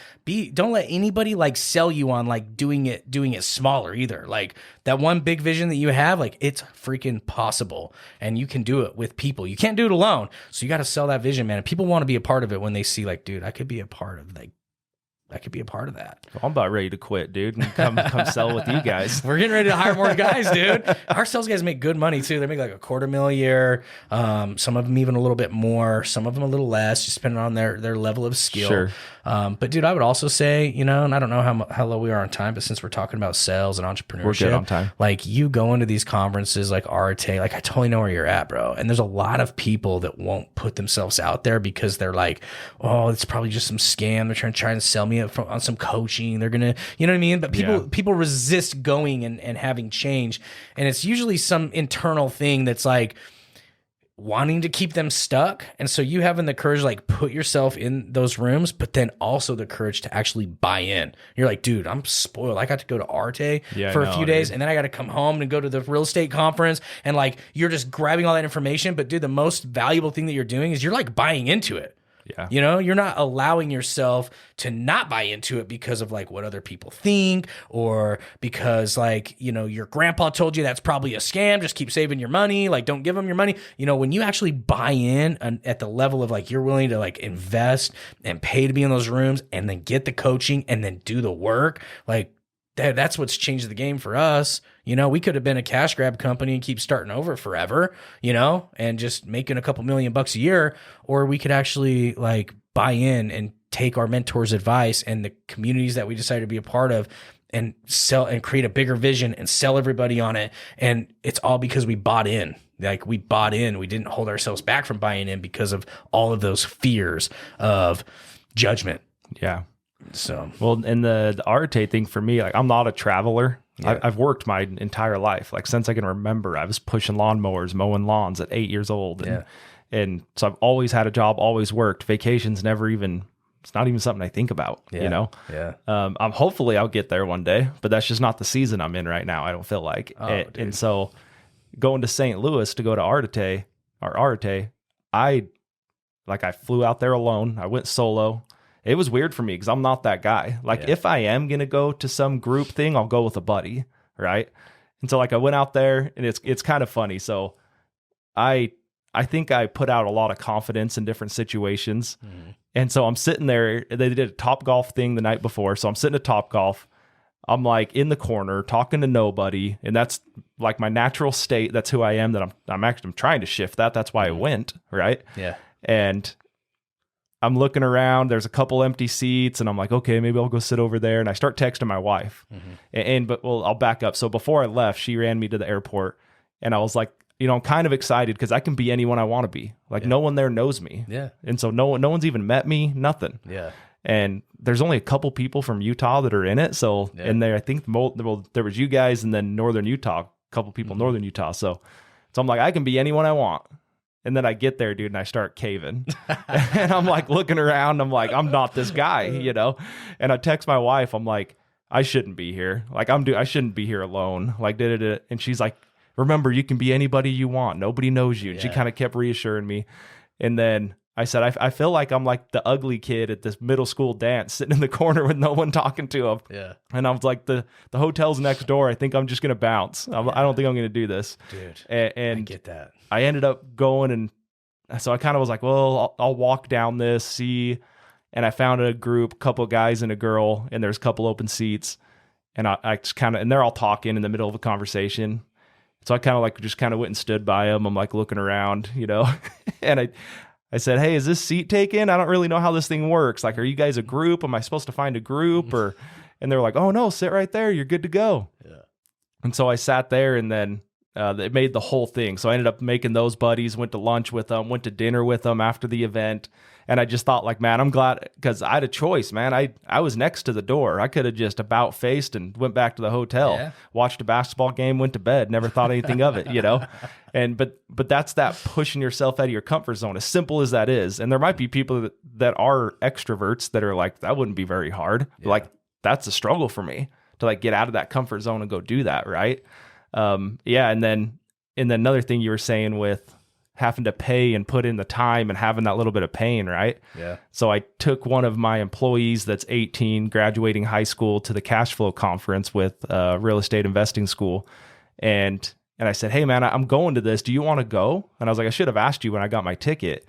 Don't let anybody like sell you on like doing it smaller either. Like that one big vision that you have, like it's freaking possible and you can do it with people. You can't do it alone. So you got to sell that vision, man. And people want to be a part of it when they see like, dude, I could be a part of that. Well, I'm about ready to quit, dude, and come sell with you guys. We're getting ready to hire more guys, dude. Our sales guys make good money too. They make like $250,000 a year. Some of them even a little bit more. Some of them a little less, just depending on their level of skill. Sure. But dude, I would also say, you know, and I don't know how low we are on time, but since we're talking about sales and entrepreneurship, we're good on time. Like you go into these conferences like Arte, like I totally know where you're at, bro. And there's a lot of people that won't put themselves out there because they're like, oh, it's probably just some scam. They're trying to sell me on some coaching. They're gonna, you know what I mean? But people resist going and having change, and it's usually some internal thing that's like wanting to keep them stuck. And so you having the courage to like put yourself in those rooms, but then also the courage to actually buy in. You're like, dude, I'm spoiled. I got to go to Arte for a few days, and then I got to come home and go to the real estate conference, and like you're just grabbing all that information. But dude, the most valuable thing that you're doing is you're like buying into it. Yeah. You know, you're not allowing yourself to not buy into it because of like what other people think, or because like, you know, your grandpa told you that's probably a scam. Just keep saving your money. Like, don't give them your money. You know, when you actually buy in at the level of like, you're willing to like invest and pay to be in those rooms and then get the coaching and then do the work, like, that's what's changed the game for us. You know, we could have been a cash grab company and keep starting over forever, you know, and just making a couple $1,000,000 a year, or we could actually like buy in and take our mentors' advice and the communities that we decided to be a part of and sell and create a bigger vision and sell everybody on it. And it's all because we bought in. Like we bought in, we didn't hold ourselves back from buying in because of all of those fears of judgment. Yeah. So, well, and the Arte thing for me, like I'm not a traveler. Yeah. I've worked my entire life. Like since I can remember, I was pushing lawnmowers, mowing lawns at 8 years old. And so I've always had a job, always worked. Vacations it's not even something I think about, you know? Yeah. Hopefully I'll get there one day, but that's just not the season I'm in right now. I don't feel like. And so going to St. Louis to go to Arte, I flew out there alone. I went solo. It was weird for me because I'm not that guy. Like if I am going to go to some group thing, I'll go with a buddy. Right. And so like I went out there and it's kind of funny. So I think I put out a lot of confidence in different situations. Mm-hmm. And so I'm sitting there, they did a Top Golf thing the night before. So I'm sitting at Top Golf. I'm like in the corner talking to nobody. And that's like my natural state. That's who I am, that I'm trying to shift that. That's why I went. Right. Yeah. And I'm looking around, there's a couple empty seats and I'm like, okay, maybe I'll go sit over there. And I start texting my wife but I'll back up. So before I left, she ran me to the airport and I was like, you know, I'm kind of excited because I can be anyone I want to be. Like no one there knows me. Yeah. And so no one's even met me, nothing. Yeah. And there's only a couple people from Utah that are in it. So in there, I think there was you guys and then Northern Utah, a couple people in Northern Utah. So I'm like, I can be anyone I want. And then I get there, dude, and I start caving. And I'm like looking around. I'm like, I'm not this guy, you know? And I text my wife. I'm like, I shouldn't be here. Like I shouldn't be here alone. Like, and she's like, remember, you can be anybody you want. Nobody knows you. And she kind of kept reassuring me. And then I said, I feel like I'm like the ugly kid at this middle school dance sitting in the corner with no one talking to him. Yeah. And I was like, the hotel's next door. I think I'm just going to bounce. I don't think I'm going to do this. Dude, and I get that. I ended up going, and so I kind of was like, well, I'll walk down this, see. And I found a group, couple of guys and a girl, and there's a couple open seats. And I just kind of, and they're all talking in the middle of a conversation. So I kind of like just kind of went and stood by them. I'm like looking around, you know, and I said, hey, is this seat taken? I don't really know how this thing works. Like, are you guys a group? Am I supposed to find a group? And they're like, oh no, sit right there. You're good to go. Yeah. And so I sat there and then they made the whole thing. So I ended up making those buddies, went to lunch with them, went to dinner with them after the event. And I just thought like, man, I'm glad because I had a choice, man. I was next to the door. I could have just about faced and went back to the hotel, watched a basketball game, went to bed, never thought anything of it, you know? But that's that pushing yourself out of your comfort zone, as simple as that is. And there might be people that are extroverts that are like, that wouldn't be very hard. Yeah. Like that's a struggle for me to like get out of that comfort zone and go do that. Right. And then another thing you were saying with having to pay and put in the time and having that little bit of pain, right? Yeah. So I took one of my employees that's 18, graduating high school, to the cash flow conference with real estate investing school. And I said, hey man, I'm going to this. Do you want to go? And I was like, I should have asked you when I got my ticket.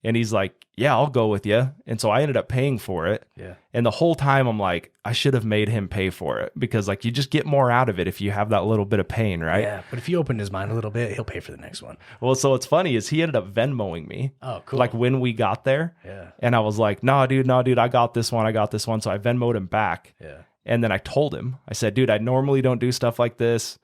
And he's like, yeah, I'll go with you. And so I ended up paying for it. Yeah. And the whole time I'm like, I should have made him pay for it because like you just get more out of it if you have that little bit of pain, right? Yeah. But if you open his mind a little bit, he'll pay for the next one. Well, so what's funny is he ended up Venmoing me. Oh, cool. Like when we got there. Yeah. And I was like, no, dude, I got this one. So I Venmoed him back. Yeah. And then I told him, I said, dude, I normally don't do stuff like this.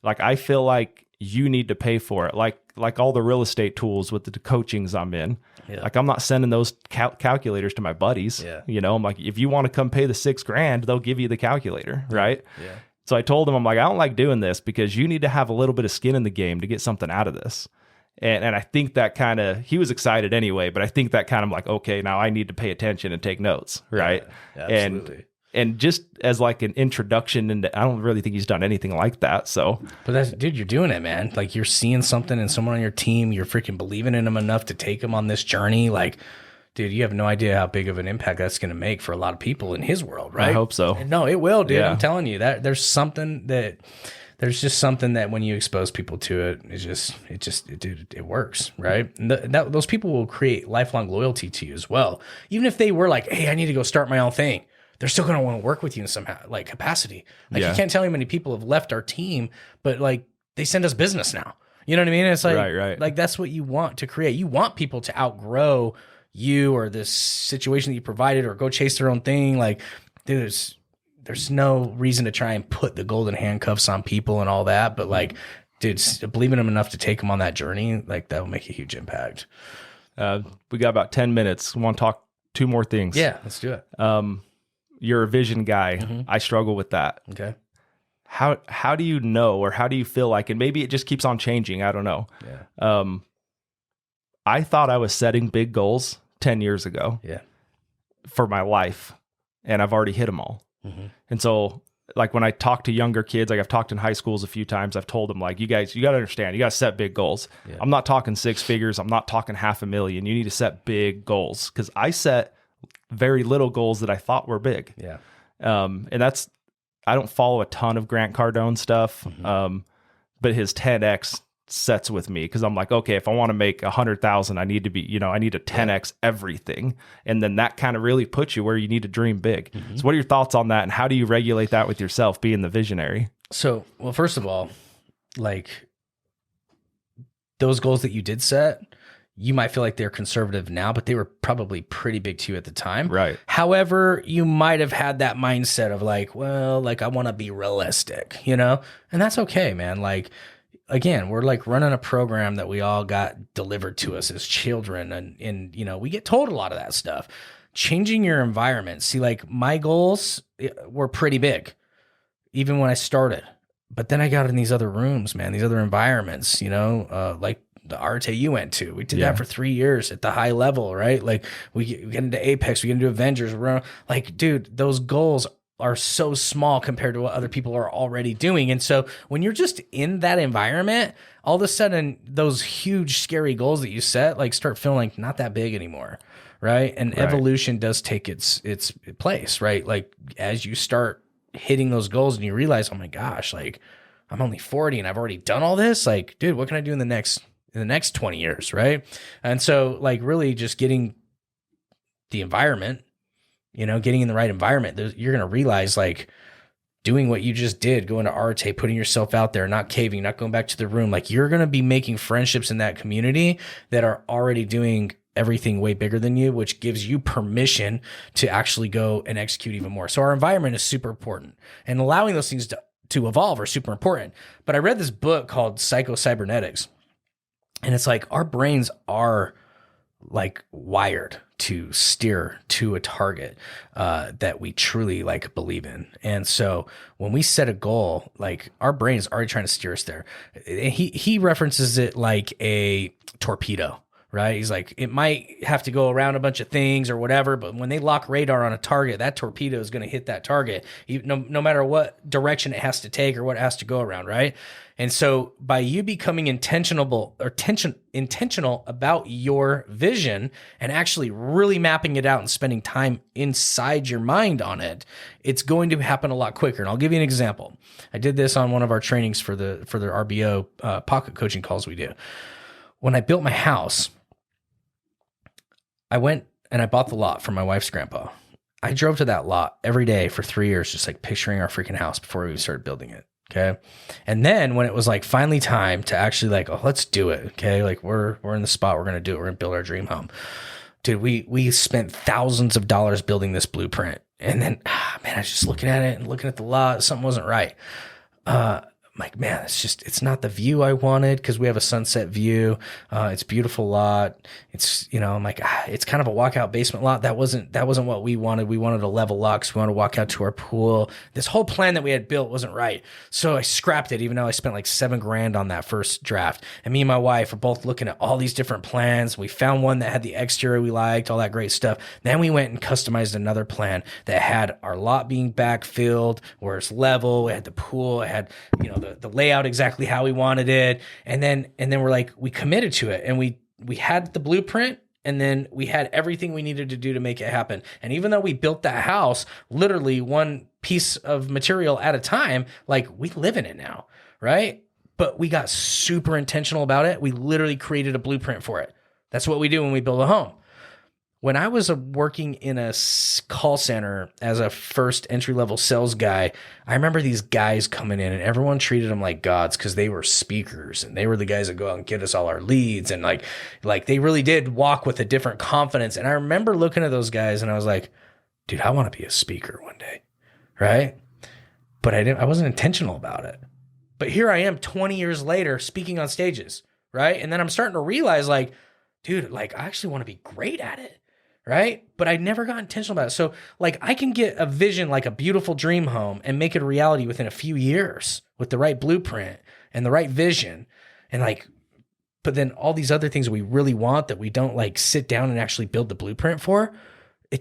Like, I feel like you need to pay for it. Like all the real estate tools with the coachings I'm in. Yeah. Like I'm not sending those calculators to my buddies. Yeah. You know, I'm like, if you want to come pay the $6,000, they'll give you the calculator. Right. Yeah. So I told him, I'm like, I don't like doing this because you need to have a little bit of skin in the game to get something out of this. And I think that kind of, he was excited anyway, but I think that kind of like, okay, now I need to pay attention and take notes. Right. Yeah, absolutely. And just as like an introduction, and I don't really think he's done anything like that. So, but that's, dude, you're doing it, man. Like you're seeing something in someone on your team, you're freaking believing in them enough to take them on this journey. Like, dude, you have no idea how big of an impact that's going to make for a lot of people in his world, right? I hope so. No, it will, dude. Yeah. I'm telling you that there's just something that when you expose people to it, it works, right? And those people will create lifelong loyalty to you as well. Even if they were like, hey, I need to go start my own thing. they're still going to want to work with you in some like capacity. Like Yeah. you can't tell how many people have left our team, but like they send us business now. You know what I mean? It's like, Right. like that's what you want to create. You want people to outgrow you or this situation that you provided or go chase their own thing. Like, dude, there's no reason to try and put the golden handcuffs on people and all that. But like, dude, believe in them enough to take them on that journey, like that will make a huge impact. We got about 10 minutes. We want to talk 2 more things. Yeah, let's do it. You're a vision guy. I struggle with that. Okay. How do you know, or how do you feel like, and maybe it just keeps on changing, I don't know. Yeah. I thought I was setting big goals 10 years ago for my life, and I've already hit them all. And so like when I talk to younger kids, like I've talked in high schools a few times, I've told them like, you guys, you got to understand, you got to set big goals. I'm not talking 6 figures. I'm not talking $500,000. You need to set big goals, because I set very little goals that I thought were big. Yeah. And that's, I don't follow a ton of Grant Cardone stuff. But his 10X sets with me, because I'm like, okay, if I want to make 100,000, I need to be, you know, I need to 10X everything. And then that kind of really puts you where you need to dream big. So what are your thoughts on that? And how do you regulate that with yourself being the visionary? So, well, first of all, like those goals that you did set, you might feel like they're conservative now, but they were probably pretty big to you at the time. Right. However, you might have had that mindset of like, well, like I want to be realistic, you know, and that's okay, man. Like, again, we're like running a program that we all got delivered to us as children. And, you know, we get told a lot of that stuff. Changing your environment. See, like my goals were pretty big, even when I started. But then I got in these other rooms, man, these other environments, you know, like the Arte you went to. We did that for 3 years at the high level, right? Like we get into Apex, we get into Avengers. We're like, dude, those goals are so small compared to what other people are already doing. And so when you're just in that environment, all of a sudden those huge, scary goals that you set, like start feeling like not that big anymore. Right. And evolution does take its place, right? Like as you start hitting those goals and you realize, oh my gosh, like I'm only 40 and I've already done all this. Like, dude, what can I do in the next 20 years? Right. And so like really just getting the environment, you know, getting in the right environment, you're going to realize like doing what you just did, going to Arte, putting yourself out there, not caving, not going back to the room. Like you're going to be making friendships in that community that are already doing everything way bigger than you, which gives you permission to actually go and execute even more. So our environment is super important, and allowing those things to evolve are super important. But I read this book called Psycho-Cybernetics, and it's like our brains are like wired to steer to a target that we truly like believe in. And so when we set a goal, like our brain is already trying to steer us there. He references it like a torpedo, right? He's like, it might have to go around a bunch of things or whatever, but when they lock radar on a target, that torpedo is going to hit that target, no matter what direction it has to take or what it has to go around, right? And so by you becoming intentional about your vision and actually really mapping it out and spending time inside your mind on it, it's going to happen a lot quicker. And I'll give you an example. I did this on one of our trainings for the RBO pocket coaching calls we do. When I built my house, I went and I bought the lot from my wife's grandpa. I drove to that lot every day for 3 years, just like picturing our freaking house before we started building it. Okay. And then when it was like finally time to actually like, oh, let's do it. Okay. Like we're in the spot. We're going to do it. We're going to build our dream home. Dude, we spent thousands of dollars building this blueprint. And then, man, I was just looking at it and looking at the lot. Something wasn't right. I'm like, man, it's not the view I wanted, because we have a sunset view. It's a beautiful lot. It's, you know, I'm like, it's kind of a walkout basement lot. That wasn't what we wanted. We wanted a level lot, because we wanted to walk out to our pool. This whole plan that we had built wasn't right. So I scrapped it, even though I spent like $7,000 on that first draft. And me and my wife were both looking at all these different plans. We found one that had the exterior we liked, all that great stuff. Then we went and customized another plan that had our lot being backfilled, where it's level. It had the pool. It had, you know, the layout exactly how we wanted it. And then we're like, we committed to it, and we had the blueprint, and then we had everything we needed to do to make it happen. And even though we built that house literally one piece of material at a time, like we live in it now, right? But we got super intentional about it. We literally created a blueprint for it. That's what we do when we build a home. when I was working in a call center as a first entry-level sales guy, I remember these guys coming in and everyone treated them like gods because they were speakers and they were the guys that go out and get us all our leads. And like they really did walk with a different confidence. And I remember looking at those guys and I was like, dude, I want to be a speaker one day. Right. But I wasn't intentional about it. But here I am 20 years later speaking on stages. Right. And then I'm starting to realize like, dude, like I actually want to be great at it. Right. But I never got intentional about it. So like I can get a vision, like a beautiful dream home and make it a reality within a few years with the right blueprint and the right vision. And like, but then all these other things we really want that we don't like sit down and actually build the blueprint for,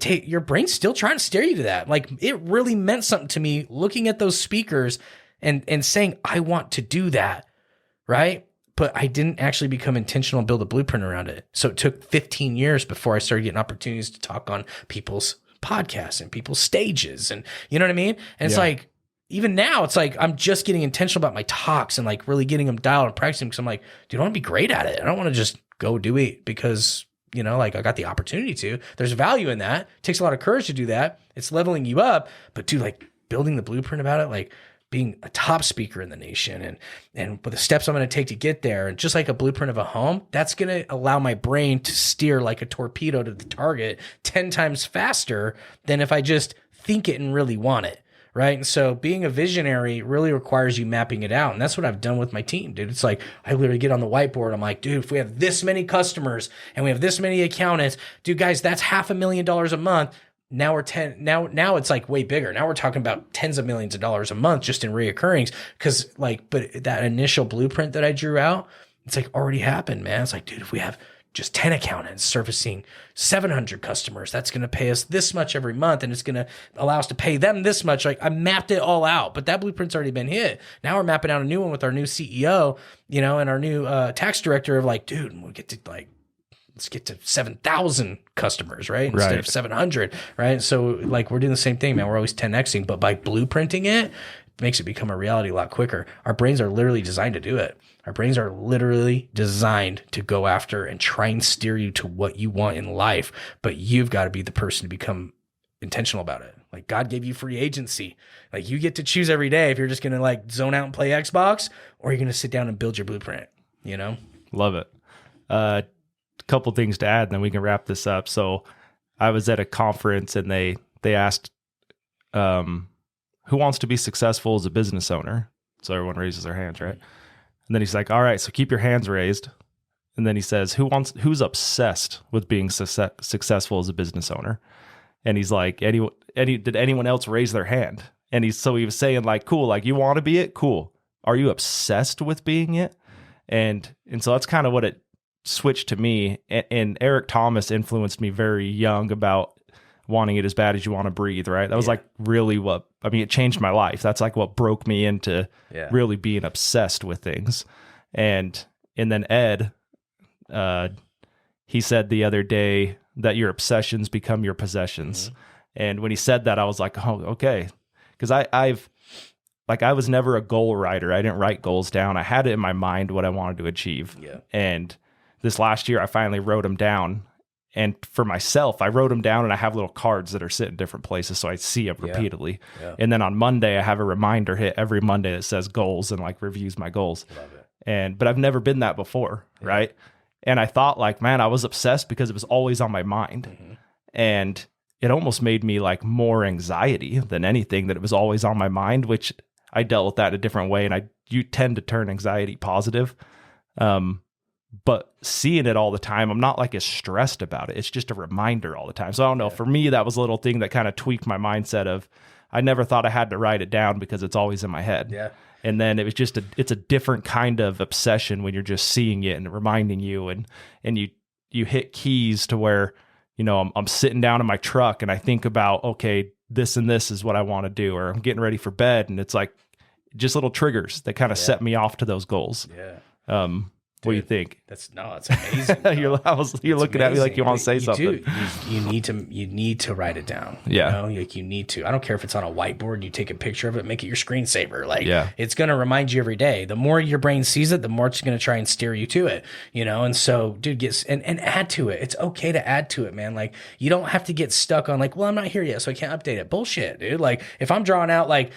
your brain's still trying to steer you to that. Like it really meant something to me looking at those speakers and saying, I want to do that. Right. But I didn't actually become intentional and build a blueprint around it. So it took 15 years before I started getting opportunities to talk on people's podcasts and people's stages. And you know what I mean? And it's like, even now it's like, I'm just getting intentional about my talks and like really getting them dialed and practicing because I'm like, dude, I want to be great at it. I don't want to just go do it because, you know, like I got the opportunity to. There's value in that. It takes a lot of courage to do that. It's leveling you up. But dude, like building the blueprint about it, like being a top speaker in the nation and with the steps I'm going to take to get there. And just like a blueprint of a home, that's going to allow my brain to steer like a torpedo to the target 10 times faster than if I just think it and really want it. Right. And so being a visionary really requires you mapping it out. And that's what I've done with my team, dude. It's like, I literally get on the whiteboard. I'm like, dude, if we have this many customers and we have this many accountants, dude, guys, that's $500,000 a month. Now now it's like way bigger. Now we're talking about tens of millions of dollars a month just in reoccurrings. Cause like, but that initial blueprint that I drew out, it's like already happened, man. It's like, dude, if we have just 10 accountants servicing 700 customers, that's going to pay us this much every month. And it's going to allow us to pay them this much. Like I mapped it all out, but that blueprint's already been hit. Now we're mapping out a new one with our new CEO, you know, and our new tax director of like, dude, we'll get to like, let's get to 7,000 customers, right? Instead of 700, right? So like we're doing the same thing, man. We're always 10Xing, but by blueprinting it, makes it become a reality a lot quicker. Our brains are literally designed to do it. Our brains are literally designed to go after and try and steer you to what you want in life, but you've got to be the person to become intentional about it. Like God gave you free agency. Like you get to choose every day if you're just going to like zone out and play Xbox or you're going to sit down and build your blueprint, you know? Love it. Couple things to add, and then we can wrap this up. So I was at a conference and they asked, who wants to be successful as a business owner? So everyone raises their hands, right? And then he's like, all right, so keep your hands raised. And then he says, who's obsessed with being successful as a business owner? And he's like, did anyone else raise their hand? And he was saying like, cool, like you want to be it? Cool. Are you obsessed with being it? And so that's kind of what it switched to me. And Eric Thomas influenced me very young about wanting it as bad as you want to breathe, right? That was like really it changed my life. That's like what broke me into really being obsessed with things. And then Ed, he said the other day that your obsessions become your possessions. Mm-hmm. And when he said that, I was like, oh, okay. Because I was never a goal writer. I didn't write goals down. I had it in my mind what I wanted to achieve. Yeah. And this last year, I finally wrote them down. And for myself, I wrote them down and I have little cards that are sitting in different places so I see them repeatedly. Yeah. And then on Monday, I have a reminder hit every Monday that says goals and like reviews my goals. Love it. But I've never been that before, right? And I thought like, man, I was obsessed because it was always on my mind. Mm-hmm. And it almost made me like more anxiety than anything that it was always on my mind, which I dealt with that in a different way. And you tend to turn anxiety positive. But seeing it all the time, I'm not like as stressed about it. It's just a reminder all the time. So I don't know. For me, that was a little thing that kind of tweaked my mindset of, I never thought I had to write it down because it's always in my head. Yeah. And then it was just it's a different kind of obsession when you're just seeing it and reminding you and you hit keys to where, you know, I'm sitting down in my truck and I think about, okay, this and this is what I want to do, or I'm getting ready for bed. And it's like just little triggers that kind of set me off to those goals. Yeah. What do you think? It's amazing. You're looking at me like you want to say something. You need to write it down. Yeah. Like you need to. I don't care if it's on a whiteboard, you take a picture of it, make it your screensaver. Like it's going to remind you every day. The more your brain sees it, the more it's going to try and steer you to it, And so, dude, and add to it. It's okay to add to it, man. Like you don't have to get stuck on like, well, I'm not here yet, so I can't update it. Bullshit, dude. Like if I'm drawing out like,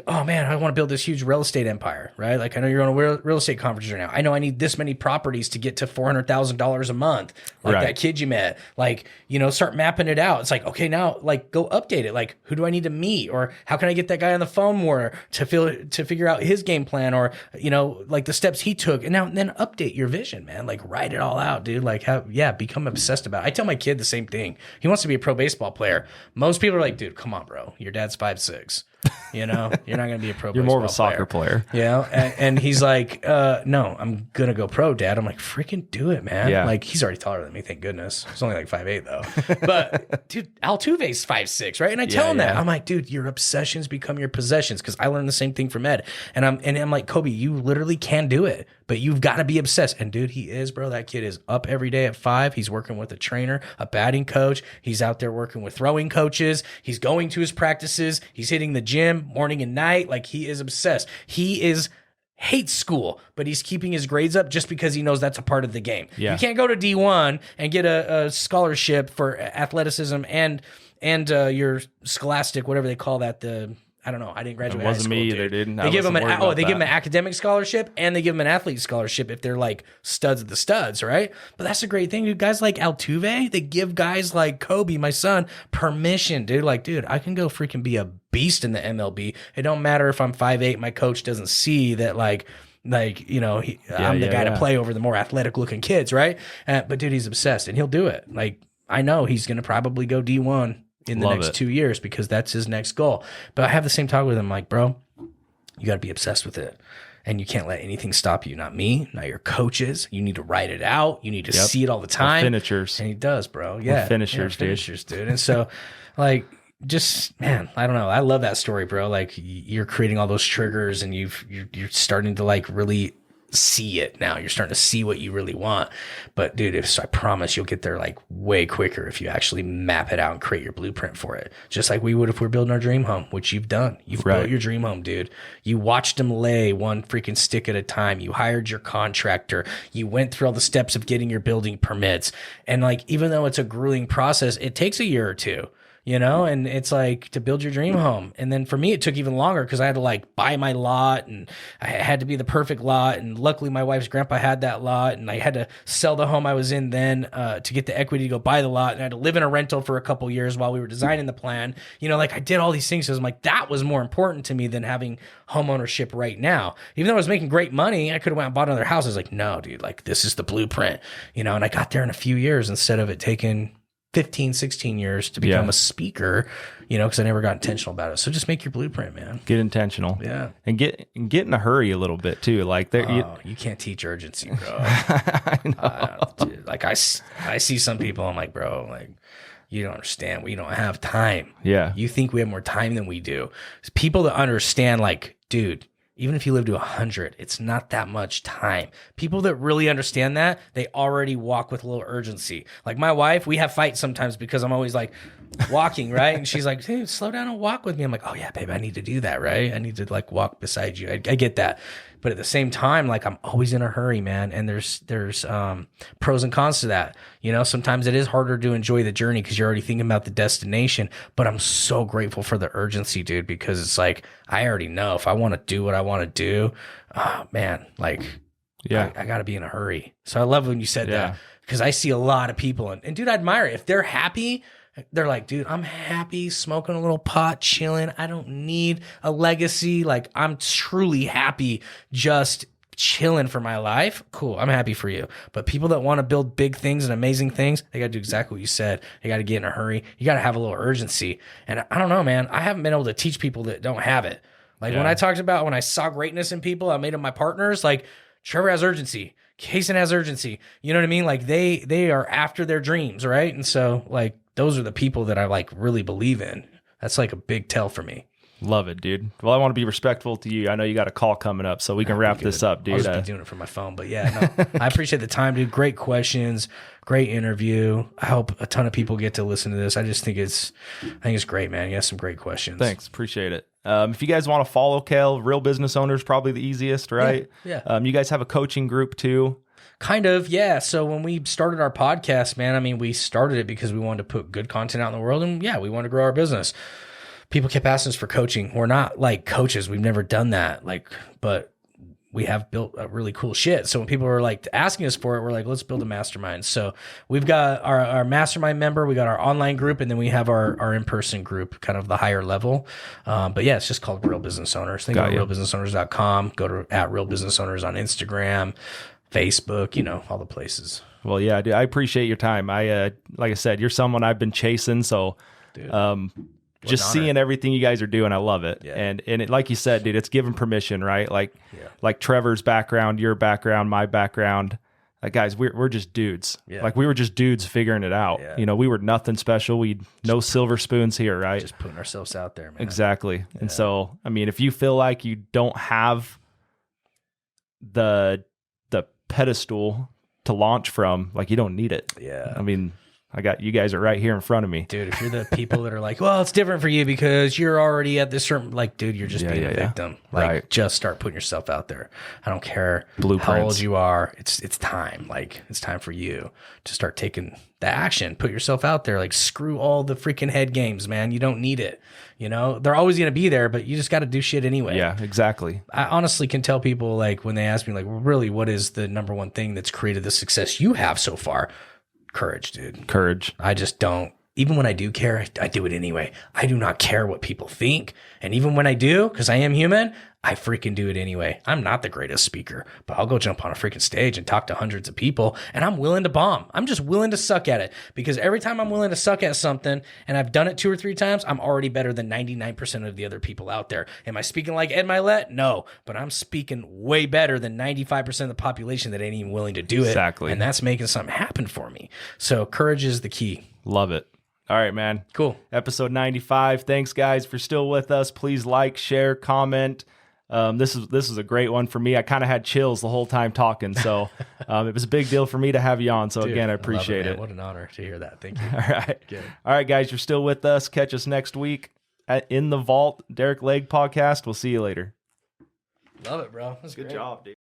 oh man, I want to build this huge real estate empire, right? Like I know you're on a real estate conference right now. I know I need this many properties to get to $400,000 a month. Like that kid you met, like, start mapping it out. It's like, okay, now like go update it. Like who do I need to meet, or how can I get that guy on the phone more to figure out his game plan, or, like the steps he took, and then update your vision, man. Like write it all out, dude. Like become obsessed about it. I tell my kid the same thing. He wants to be a pro baseball player. Most people are like, dude, come on, bro. Your dad's 5'6". You're not going to be a pro. You're more of a soccer player. Yeah. And he's like, no, I'm going to go pro, Dad. I'm like, freaking do it, man. Yeah. Like he's already taller than me. Thank goodness. He's only like 5'8" though. But dude, Altuve's 5'6", right? And I tell him that. I'm like, dude, your obsessions become your possessions. Cause I learned the same thing from Ed. And I'm like, Kobe, you literally can do it, but you've got to be obsessed. And dude, he is, bro. That kid is up every day at 5. He's working with a trainer, a batting coach. He's out there working with throwing coaches. He's going to his practices. He's hitting the gym morning and night. Like he is obsessed. Hates school, but he's keeping his grades up just because he knows that's a part of the game. Yeah. You can't go to D1 and get a scholarship for athleticism and your scholastic, whatever they call that, I don't know. I didn't graduate. It wasn't high school, me either, dude. They give them an academic scholarship and they give them an athlete scholarship if they're like studs of the studs, right? But that's a great thing, dude. Guys like Altuve, they give guys like Kobe, my son, permission, dude. Like, dude, I can go freaking be a beast in the MLB. It don't matter if I'm 5'8". My coach doesn't see that, I'm the guy to play over the more athletic looking kids, right? But dude, he's obsessed and he'll do it. Like, I know he's gonna probably go D1 in the next 2 years because that's his next goal. But I have the same talk with him, like, bro, you got to be obsessed with it. And you can't let anything stop you. Not me, not your coaches. You need to write it out. You need to see it all the time. We're finishers. And he does, bro. Yeah. Finishers, dude. And so, like, just, man, I don't know. I love that story, bro. Like, you're creating all those triggers and you're starting to, like, really see it now. You're starting to see what you really want. But dude, I promise you'll get there like way quicker if you actually map it out and create your blueprint for it. Just like we would if we're building our dream home, which you've done. You've built your dream home, dude. You watched them lay one freaking stick at a time. You hired your contractor. You went through all the steps of getting your building permits. And like, even though it's a grueling process, it takes a year or two. And it's like to build your dream home. And then for me, it took even longer because I had to like buy my lot and I had to be the perfect lot. And luckily my wife's grandpa had that lot and I had to sell the home I was in then to get the equity to go buy the lot. And I had to live in a rental for a couple years while we were designing the plan. Like I did all these things. So I'm like, that was more important to me than having home ownership right now. Even though I was making great money, I could have went and bought another house. I was like, no, dude, like this is the blueprint, and I got there in a few years instead of it taking 15, 16 years to become a speaker, because I never got intentional about it. So just make your blueprint, man. Get intentional. Yeah. And get in a hurry a little bit too. Like you can't teach urgency, bro. I know. Dude, like I see some people, I'm like, bro, like you don't understand. We don't have time. Yeah. You think we have more time than we do. It's people that understand, like, dude, even if you live to 100, it's not that much time. People that really understand that, they already walk with a little urgency. Like my wife, we have fights sometimes because I'm always like walking, right? And she's like, hey, slow down and walk with me. I'm like, oh yeah, babe, I need to do that, right? I need to like walk beside you. I get that. But at the same time, like I'm always in a hurry, man. And there's pros and cons to that. Sometimes it is harder to enjoy the journey because you're already thinking about the destination. But I'm so grateful for the urgency, dude, because it's like, I already know if I want to do what I want to do, man, like, yeah, I got to be in a hurry. So I love when you said that because I see a lot of people and dude, I admire it. If they're happy, they're like, dude, I'm happy smoking a little pot, chilling. I don't need a legacy. Like I'm truly happy just chilling for my life. Cool. I'm happy for you. But people that want to build big things and amazing things, they got to do exactly what you said. They got to get in a hurry. You got to have a little urgency. And I don't know, man, I haven't been able to teach people that don't have it. Like when I talked about when I saw greatness in people, I made them my partners. Like Trevor has urgency. Kaysen has urgency. You know what I mean? Like they are after their dreams, right? And so like those are the people that I like really believe in. That's like a big tell for me. Love it, dude. Well, I want to be respectful to you. I know you got a call coming up, so we can wrap this up, dude. I'll just be doing it from my phone, but yeah, no, I appreciate the time, dude. Great questions, great interview. I hope a ton of people get to listen to this. I think it's great, man. You have some great questions. Thanks, appreciate it. If you guys want to follow Kale, Real Business Owners probably the easiest, right? Yeah. You guys have a coaching group too. Kind of, yeah. So when we started our podcast, man, I mean, we started it because we wanted to put good content out in the world, and yeah, we wanted to grow our business. People kept asking us for coaching. We're not like coaches. We've never done that. But we have built a really cool shit. So when people were like asking us for it, we're like, let's build a mastermind. So we've got our mastermind member, we got our online group, and then we have our in-person group, kind of the higher level. But yeah, it's just called Real Business Owners. Think about realbusinessowners.com. Go to @realbusinessowners on Instagram, Facebook, all the places. Well, yeah, dude, I appreciate your time. Like I said, you're someone I've been chasing. So, dude, just seeing everything you guys are doing, I love it. Yeah. And it, like you said, dude, it's given permission, right? Like Trevor's background, your background, my background. Like, guys, we're just dudes. Yeah. Like, we were just dudes figuring it out. Yeah. We were nothing special. No silver spoons here, right? Just putting ourselves out there, man. Exactly. Yeah. And so, I mean, if you feel like you don't have the pedestal to launch from, like, you don't need it. Yeah. I mean, you guys are right here in front of me. Dude, if you're the people that are like, well, it's different for you because you're already at this certain, like, dude, you're just being a victim. Like, right. Just start putting yourself out there. I don't care Blueprints. how old you are. It's time. Like, it's time for you to start taking the action. Put yourself out there. Like, screw all the freaking head games, man. You don't need it. They're always going to be there, but you just got to do shit anyway. Yeah, exactly. I honestly can tell people, like, when they ask me, like, well, really, what is the number one thing that's created the success you have so far? Courage, dude. Courage. I just don't. Even when I do care, I do it anyway. I do not care what people think. And even when I do, because I am human, I freaking do it anyway. I'm not the greatest speaker, but I'll go jump on a freaking stage and talk to hundreds of people, and I'm willing to bomb. I'm just willing to suck at it, because every time I'm willing to suck at something, and I've done it 2 or 3 times, I'm already better than 99% of the other people out there. Am I speaking like Ed Milet? No, but I'm speaking way better than 95% of the population that ain't even willing to do it. Exactly. And that's making something happen for me. So courage is the key. Love it. All right, man. Cool. Episode 95. Thanks, guys, for still with us. Please like, share, comment. This is a great one for me. I kind of had chills the whole time talking, so it was a big deal for me to have you on. So, dude, again, I appreciate it. What an honor to hear that. Thank you. All right. Good. All right, guys, you're still with us. Catch us next week at In the Vault, Derek Legg podcast. We'll see you later. Love it, bro. That's good great. job, dude.